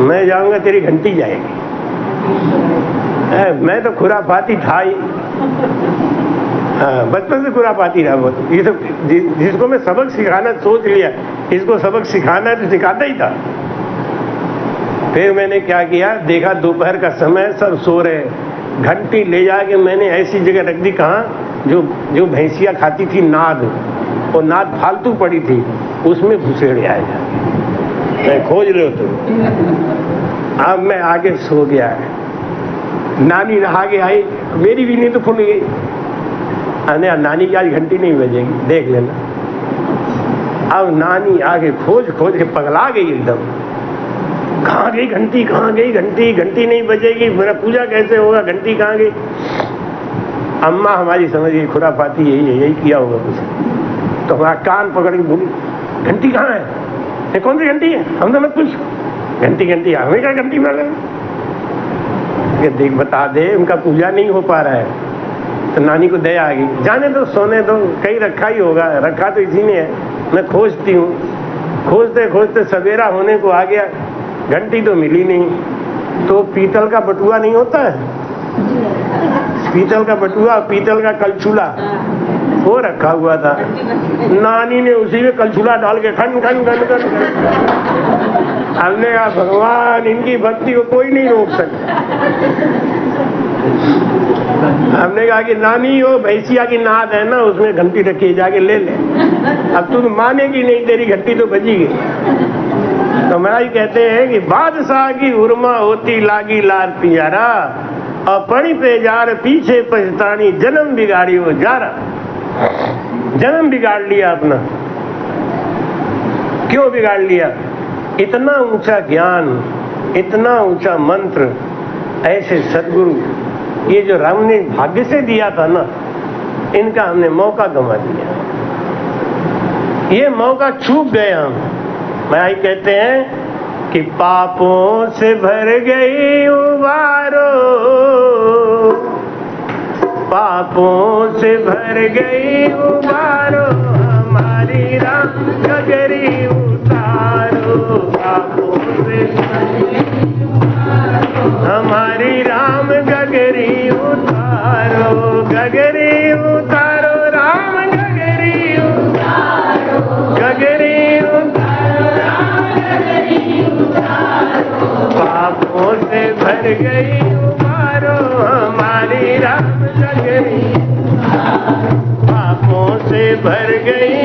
मैं जाऊंगा तेरी घंटी जाएगी। मैं तो खुरापाती था ही, हाँ बचपन से खुरापाती रहा बहुत। ये सब जिसको मैं सबक सिखाना सोच लिया, इसको सबक सिखाना है तो सिखाता ही था। फिर मैंने क्या किया, देखा दोपहर का समय सब सो रहे, घंटी ले जाके मैंने ऐसी जगह रख दी कहाँ, जो भैंसिया खाती थी नाद, और नाद फालतू पड़ी थी, उसमें घुसेड़े आए जाके। मैं खोज रहे हो तो। अब मैं आगे सो गया। नानी नहा के आई, मेरी भी नींद तो खुल गई। अरे नानी की आज घंटी नहीं बजेगी, देख लेना। अब नानी आगे खोज के पगला गई एकदम। कहाँ गई घंटी, कहाँ गई घंटी, घंटी नहीं बजेगी, मेरा पूजा कैसे होगा, घंटी कहाँ गई? अम्मा हमारी समझ गई खुरापाती यही है, यही किया होगा कुछ। तो हमारा कान पकड़ के बोली, घंटी कहाँ है? ये कौन सी घंटी है? हमने मत पूछ, घंटी हमें क्या घंटी मिल रही? देख बता दे, उनका पूजा नहीं हो पा रहा है। तो नानी को दया आ गई, जाने दो, सोने दो, कहीं रखा ही होगा, रखा तो इसी ने है। मैं खोजती हूँ, खोजते सवेरा होने को आ गया, घंटी तो मिली नहीं। तो पीतल का बटुआ नहीं होता है, पीतल का बटुआ, पीतल का कलछुला, वो रखा हुआ था। नानी ने उसी में कलछुला डाल के खन खन खन खन। हमने कहा भगवान, इनकी भक्ति को कोई नहीं रोक सकता। हमने कहा कि नानी वो भैंसिया की नाद है ना, उसमें घंटी रखी, जाके ले ले। अब तू मानेगी नहीं, तेरी घंटी तो बजी गई। तो महाराज कहते हैं कि बादशाह की उर्मा होती लागी लार पियारा, और पड़ी पे जार पीछे पछतानी, जन्म बिगाड़ी वो जारा। जन्म बिगाड़ लिया अपना। क्यों बिगाड़ लिया? इतना ऊंचा ज्ञान, इतना ऊंचा मंत्र, ऐसे सदगुरु, ये जो राम ने भाग्य से दिया था ना, इनका हमने मौका गंवा दिया। ये मौका चूक गए हम। भाई कहते हैं कि पापों से भर गई उबारो, पापों से भर गई उबारो, हमारी राम गगरी उतारो। पापों से हमारी राम गगरी उतारो, गगरी उतारो, राम गगरी उतारो, गगरी उतारो, राम गगरी उतारो। पापों से भर गई उबारो, हमारी राम गगरी से भर गई।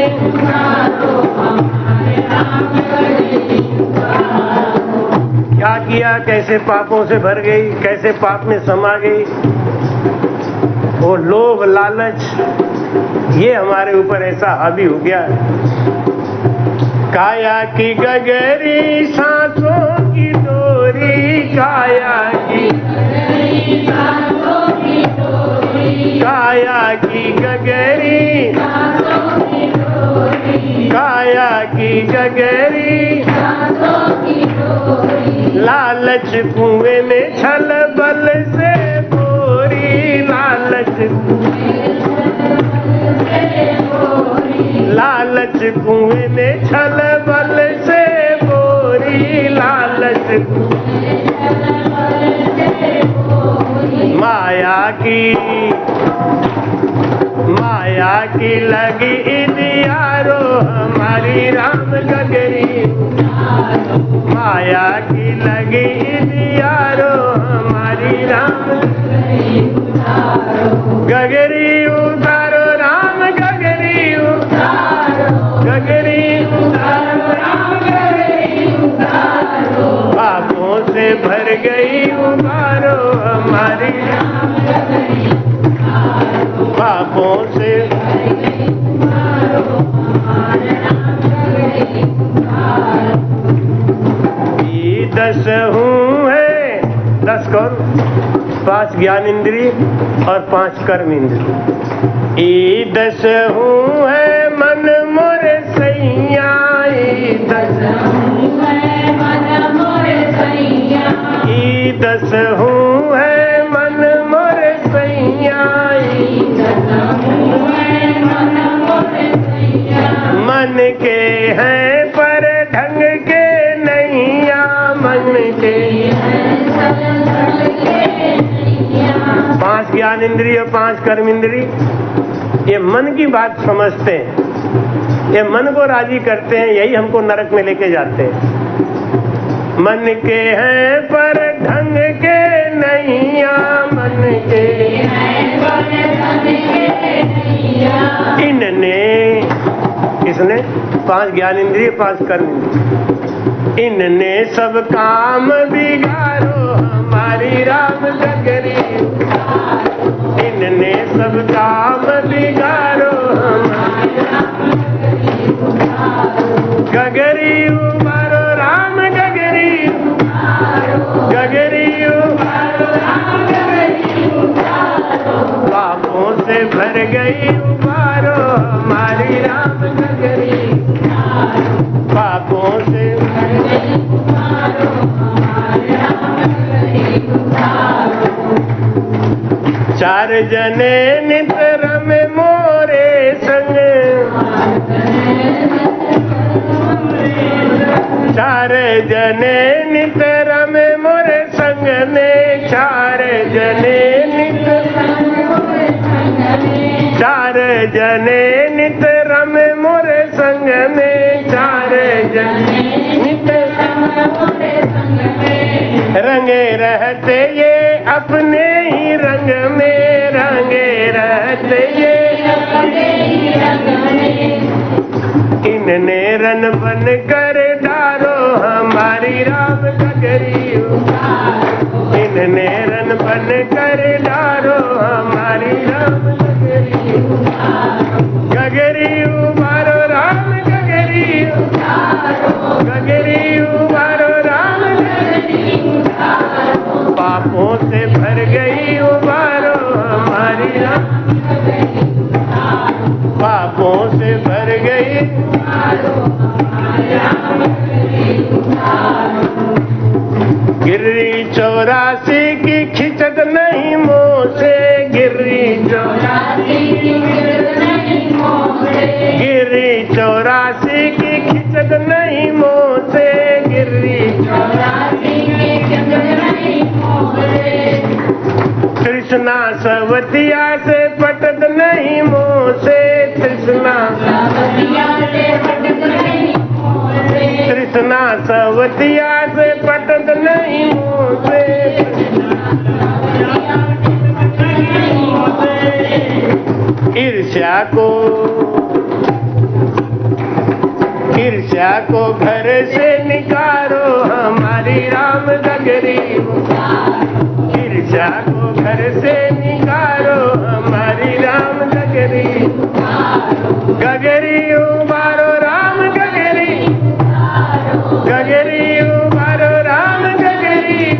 क्या किया, कैसे पापों से भर गई, कैसे पाप में समा गई। वो लोभ लालच ये हमारे ऊपर ऐसा हावी हो गया। काया की गगरी सांसों की डोरी, काया की काया की गगरी, काया की गगरी, लालच कुएं में छल बल से बोरी, लालच लालच कुएं में छल बल से बोरी, लालच माया की लगी इदियारो हमारी राम गगरी, माया की लगी इदियारो हमारी राम गगरी उतारो, राम गगरी उतारो, गगरी उतारो, राम गगरी उतारो, पापों से भर गई उबारो हमारी राम गगरी, पापों से ये 10 हूँ है, 10 कौन, 5 ज्ञान इंद्रिय और 5 कर्म इंद्रिय। ये 10 हूँ है मन मोरे सैया, ये 10 हूँ है मन मोरे सैया, ये 10 हूँ है मन मोरे सैया, ये 10 हूँ है मन मोरे सैया, मन के हैं पर ढंग के नैया, मन के 5 ज्ञान इंद्रिय 5 कर्म इंद्रिय ये मन की बात समझते हैं, ये मन को राजी करते हैं, यही हमको नरक में लेके जाते हैं। मन के हैं पर ढंग के नैया, मन के हैं पर ढंग के नैया, इनने किसने 5 ज्ञान इंद्रिय 5 कर्म इंद्रिय, इनने सब काम बिगाड़ो हमारी राम गगरी, इनने सब काम बिगाड़ो हमारी राम गगरी उबारो, राम गगरी गगरी उबारो, राम गगरी उबारो, पापों से भर गई उबारो हमारी राम गगरी, पापों से भर गई उबारो हमारी राम गगरी उबारो। 4 जने नित रमे मोरे संग, 4 जने नित रमे मोरे संग में, 4 जने नित 4 जने नित रमे मोरे संग में, 4 जने नित रमे मोरे संग में, रंगे रहते ये अपने ही रंग में, रंगे रहते ये अपने ही रंग में, इनने रन बन कर डारो हमारी राम गगरी, इनने रन बन कर डारो हमारी राम गगरी, गगरी उबारो राम गगरी, गगरी उबारो राम गगरी, पापों से भर गई उबारो हमारी राम, पापों से भर गई, गिर्री 84 की खिचत नहीं मोह से, गिर्री 84 की खिचत नहीं मोह से, गिर्री 84 की खिचत नहीं मोह से, गिर्री 84 की खिचत नहीं मोह से, तृष्णा सवतिया से पटत नहीं मोह से, तृष्णा सवतिया से पटत नहीं मोह से, तृष्णा सवतिया से पटत नहीं मोह से, ईर्ष्या को को घर से निकालो हमारी राम गगरी उबारो, ईर्ष्या को घर से निकालो हमारी राम गगरी उबारो, गगरी उबारो राम गगरी उबारो, गगरी उबारो राम गगरी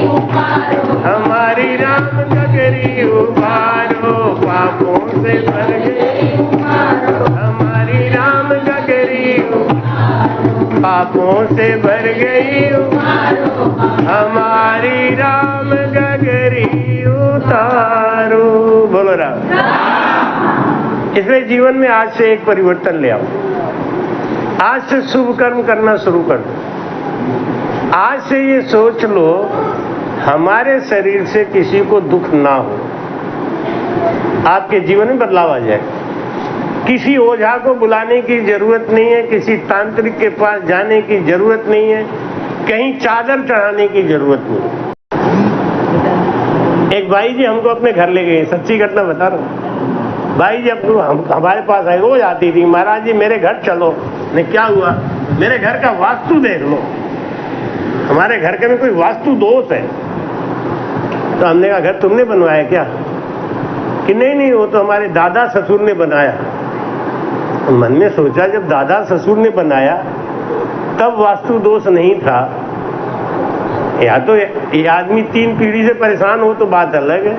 उबारो, हमारी राम गगरी उबारो, पापों से भर गई उबारो, हमारी राम गगरी उबारो, पापों से भर गई उबारो, हमारी राम गगरी उतारो। बोलो राम। इसलिए जीवन में आज से एक परिवर्तन ले आओ। आज से शुभ कर्म करना शुरू कर दो। आज से ये सोच लो हमारे शरीर से किसी को दुख ना हो। आपके जीवन में बदलाव आ जाए। किसी ओझा को बुलाने की जरूरत नहीं है, किसी तांत्रिक के पास जाने की जरूरत नहीं है, कहीं चादर चढ़ाने की जरूरत नहीं है। एक भाई जी हमको अपने घर ले गए, सच्ची घटना बता रहा हूँ। भाई जी अब हमारे पास आए, रोज आती थी, महाराज जी मेरे घर चलो। ने क्या हुआ? मेरे घर का वास्तु देख लो, हमारे घर के में कोई वास्तु दोष है। तो हमने कहा घर तुमने बनवाया क्या? कि नहीं वो तो हमारे दादा ससुर ने बनाया। तो मन में सोचा जब दादा ससुर ने बनाया तब वास्तु दोष नहीं था, या तो ये आदमी 3 पीढ़ी से परेशान हो तो बात अलग है।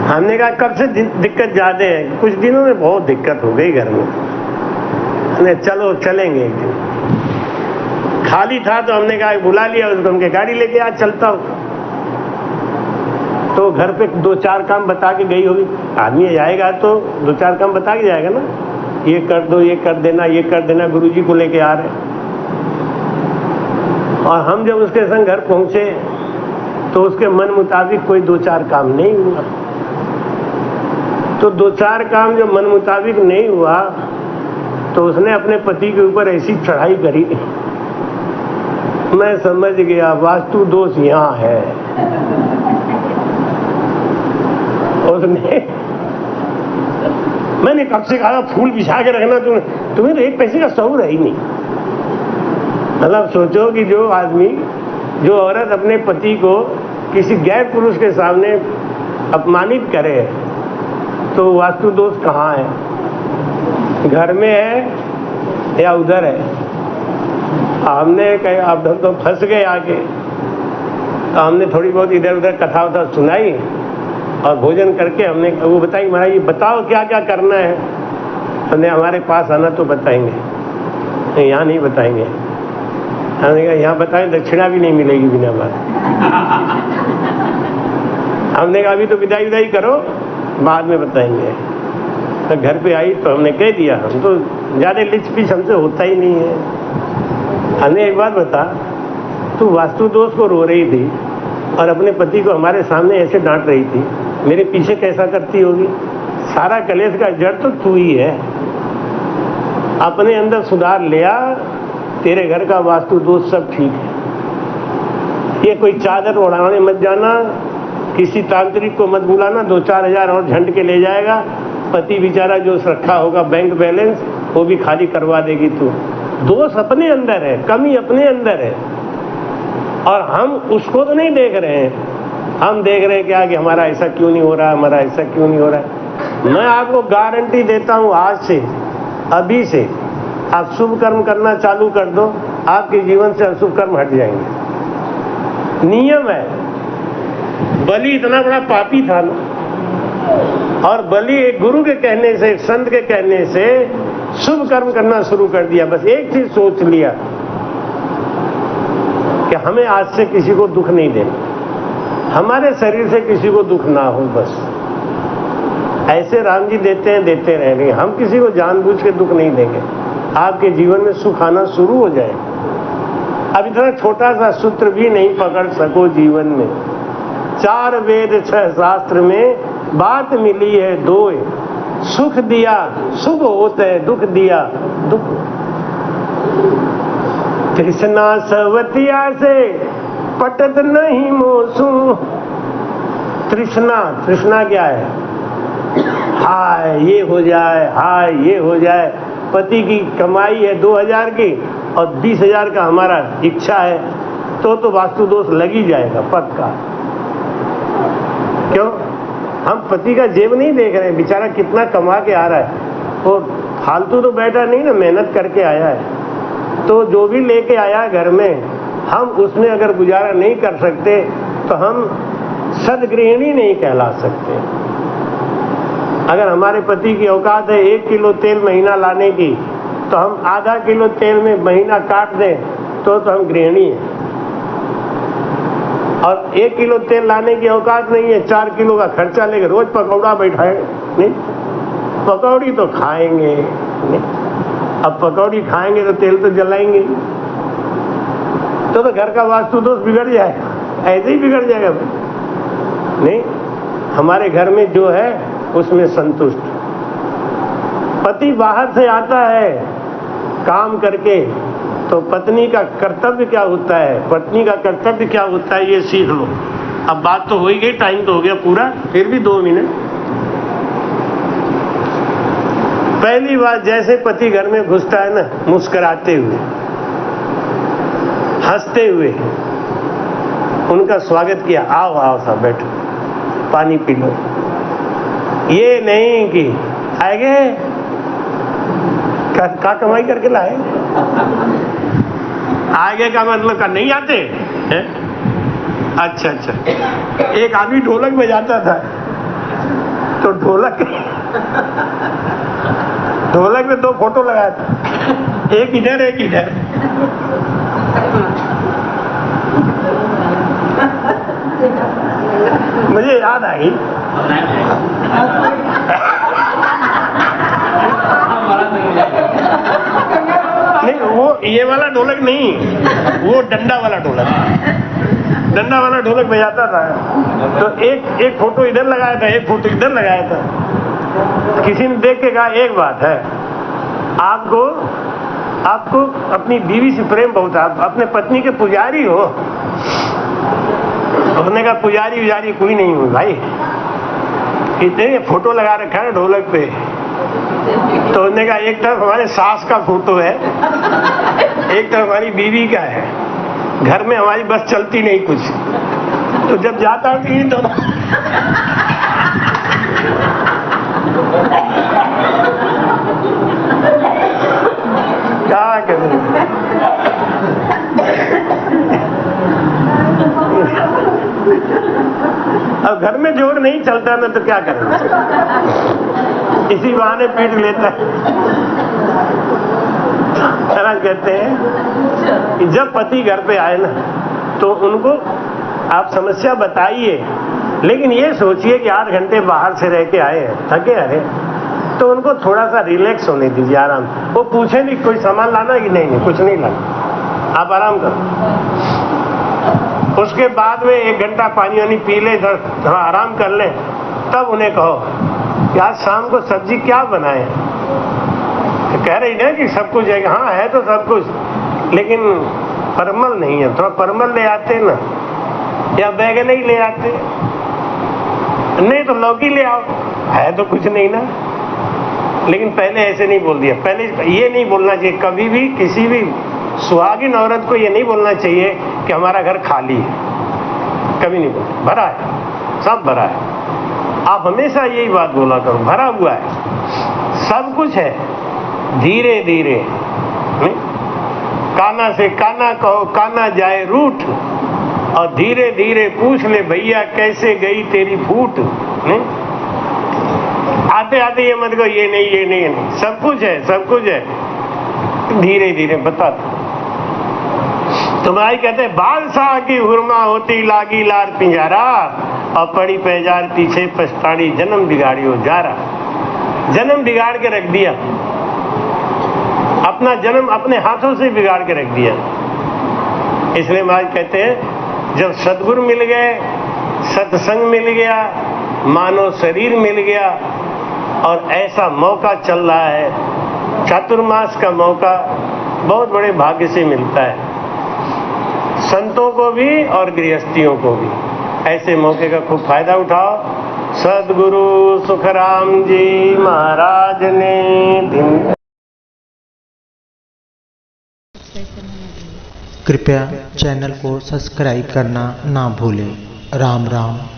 हमने कहा कब से दिक्कत ज्यादा है? कुछ दिनों में बहुत दिक्कत हो गई घर में। हमने चलो चलेंगे एक दिन। खाली था तो हमने कहा बुला लिया उसको, हमके गाड़ी लेके आज चलता हूँ। तो घर पे 2-4 काम बता के गई होगी। आदमी जाएगा तो 2-4 काम बता के जाएगा ना, ये कर दो, ये कर देना, ये कर देना, गुरुजी को लेके आ रहे। और हम जब उसके संग घर पहुंचे तो उसके मन मुताबिक कोई 2-4 काम नहीं हुआ। तो 2-4 काम जो मन मुताबिक नहीं हुआ तो उसने अपने पति के ऊपर ऐसी चढ़ाई करी, मैं समझ गया वास्तु दोष यहाँ है। उसने मैंने कब से कहा फूल बिछा के रखना, तुम्हें तो 1 पैसे का शऊर है ही नहीं। मतलब सोचो कि जो आदमी, जो औरत अपने पति को किसी गैर पुरुष के सामने अपमानित करे तो वास्तु दोष कहाँ है? घर में है या उधर है? हमने कहा अब हम तो फंस गए आके। तो हमने थोड़ी बहुत इधर उधर कथा वथा सुनाई और भोजन करके हमने वो बताई, महाराज ये बताओ क्या क्या करना है। हमने हमारे पास आना तो बताएंगे, नहीं यहाँ नहीं बताएंगे। हमने कहा यहाँ बताएं दक्षिणा भी नहीं मिलेगी बिना बात। हमने कहा अभी तो विदाई विदाई करो, बाद में बताएंगे। तो घर पे आई तो हमने कह दिया, हम तो ज्यादा लिच पिच हमसे होता ही नहीं है। हमने एक बात बता, तू वास्तु दोष को रो रही थी और अपने पति को हमारे सामने ऐसे डांट रही थी, मेरे पीछे कैसा करती होगी? सारा कलेश का जड़ तो तू ही है। अपने अंदर सुधार लिया, तेरे घर का वास्तु दोष सब ठीक है। ये कोई चादर उड़ाने मत जाना, किसी तांत्रिक को मत बुलाना, 2-4 हजार और झंड के ले जाएगा। पति बेचारा जो रखा होगा बैंक बैलेंस वो भी खाली करवा देगी तू। दोष अपने अंदर है, कमी अपने अंदर है, और हम उसको तो नहीं देख रहे हैं। हम देख रहे हैं क्या कि हमारा ऐसा क्यों नहीं हो रहा, हमारा ऐसा क्यों नहीं हो रहा है। मैं आपको गारंटी देता हूं, आज से, अभी से आप शुभ कर्म करना चालू कर दो, आपके जीवन से अशुभ कर्म हट जाएंगे। नियम है। बलि इतना बड़ा पापी था ना, और बलि एक गुरु के कहने से, एक संत के कहने से शुभ कर्म करना शुरू कर दिया। बस एक चीज सोच लिया कि हमें आज से किसी को दुख नहीं देना, हमारे शरीर से किसी को दुख ना हो। बस ऐसे राम जी देते हैं, देते रहेंगे। हम किसी को जानबूझ के दुख नहीं देंगे। आपके जीवन में सुख आना शुरू हो जाए। अब इतना छोटा सा सूत्र भी नहीं पकड़ सको जीवन में। 4 वेद 6 शास्त्र में बात मिली है 2, सुख दिया शुभ होता है, दुख दिया दुख। तृष्णा सवतिया से पटत नहीं मोसू। तृष्णा, तृष्णा क्या है? हाय ये हो जाए, हाय ये हो जाए। पति की कमाई है 2000 की और 20,000 का हमारा इच्छा है, तो वास्तु दोष लग ही जाएगा पक्का। क्यों? हम पति का जेब नहीं देख रहे हैं, बेचारा कितना कमा के आ रहा है, वो फालतू तो बैठा नहीं ना, मेहनत करके आया है। तो जो भी लेके आया घर में, हम उसमें अगर गुजारा नहीं कर सकते तो हम सदगृहिणी नहीं कहला सकते। अगर हमारे पति की औकात है 1 किलो तेल महीना लाने की, तो हम आधा किलो तेल में महीना काट दें तो हम गृहिणी हैं। और 1 किलो तेल लाने की औकात नहीं है, 4 किलो का खर्चा लेकर रोज पकौड़ा बैठाए नहीं, पकौड़ी तो खाएंगे नहीं। अब पकौड़ी खाएंगे तो तेल तो जलाएंगे, तो घर का वास्तु दोष बिगड़ जाएगा, ऐसे ही बिगड़ जाएगा नहीं। हमारे घर में जो है उसमें संतुष्ट। पति बाहर से आता है काम करके, तो पत्नी का कर्तव्य क्या होता है, पत्नी का कर्तव्य क्या होता है, ये सीख लो। अब बात तो हो ही गई, टाइम तो हो गया पूरा, फिर भी 2 मिनट। पहली बात, जैसे पति घर में घुसता है ना, मुस्कुराते हुए, हंसते हुए उनका स्वागत किया, आओ आओ साहब बैठो, पानी पी लो। ये नहीं कि आएंगे का कमाई करके लाए, आगे का मतलब का नहीं आते हैं? अच्छा, एक आदमी ढोलक बजाता था, तो ढोलक में 2 फोटो लगाया था, एक इधर एक इधर। मुझे याद आई, नहीं वो ये वाला ढोलक नहीं, वो डंडा वाला ढोलक बजाता था। तो एक फोटो इधर लगाया था, एक फोटो इधर लगाया था। किसी ने देख के कहा, एक बात है, आपको अपनी बीवी से प्रेम बहुत है, आप अपने पत्नी के पुजारी हो। उसने कहा पुजारी कोई नहीं हूँ भाई, इतने फोटो लगा रखा है ढोलक पे। तो उसने कहा एक तरफ हमारे सास का फोटो है, एक तरफ हमारी बीवी का है, घर में हमारी बस चलती नहीं कुछ, तो जब जाता हूँ तो दोनों क्या करें। अब घर में जोर नहीं चलता ना, तो क्या करें, इसी बहाने पीट लेता है। कहते हैं कि जब पति घर पे आए ना, तो उनको आप समस्या बताइए, लेकिन ये सोचिए कि 8 घंटे बाहर से रह के आए हैं, थके अरे, तो उनको थोड़ा सा रिलैक्स होने दीजिए, आराम। वो पूछे नहीं कोई सामान लाना कि नहीं, कुछ नहीं लाना, आप आराम करो। उसके बाद में 1 घंटा पानी वानी पी ले, थोड़ा आराम कर ले, तब उन्हें कहो कि आज शाम को सब्जी क्या बनाए। तो कह रही ना कि सब कुछ है, हाँ है तो सब कुछ, लेकिन परमल नहीं है, थोड़ा परमल ले आते ना, या बैगन ही ले आते, नहीं तो लौकी ले आओ, है तो कुछ नहीं ना। लेकिन पहले ऐसे नहीं बोल दिया, पहले ये नहीं बोलना चाहिए कभी भी, किसी भी सुहागिन औरत को ये नहीं बोलना चाहिए कि हमारा घर खाली है, कभी नहीं बोलना, भरा है, सब भरा है। आप हमेशा यही बात बोला करो, भरा हुआ है, सब कुछ है। धीरे धीरे काना से काना कहो, काना जाए रूठ, और धीरे धीरे पूछ ले भैया कैसे गई तेरी फूट। नहीं आते आते ये मत कहो ये नहीं, सब कुछ है, सब कुछ है, धीरे धीरे बता। तुम्हारी कहते बादशाह की हुरमा होती लागी लार पिंजारा, और पड़ी पैजार पीछे पछताड़ी जन्म बिगाड़ियो जारा। जन्म बिगाड़ के रख दिया, अपना जन्म अपने हाथों से बिगाड़ के रख दिया। इसलिए महाराज कहते हैं जब सद्गुरु मिल गए, सत्संग मिल गया, मानव शरीर मिल गया, और ऐसा मौका चल रहा है, चातुर्मास का मौका बहुत बड़े भाग्य से मिलता है, संतों को भी और गृहस्थियों को भी। ऐसे मौके का खूब फायदा उठाओ। सदगुरु सुखराम जी महाराज ने दिन। कृपया चैनल को सब्सक्राइब करना ना भूलें। राम राम।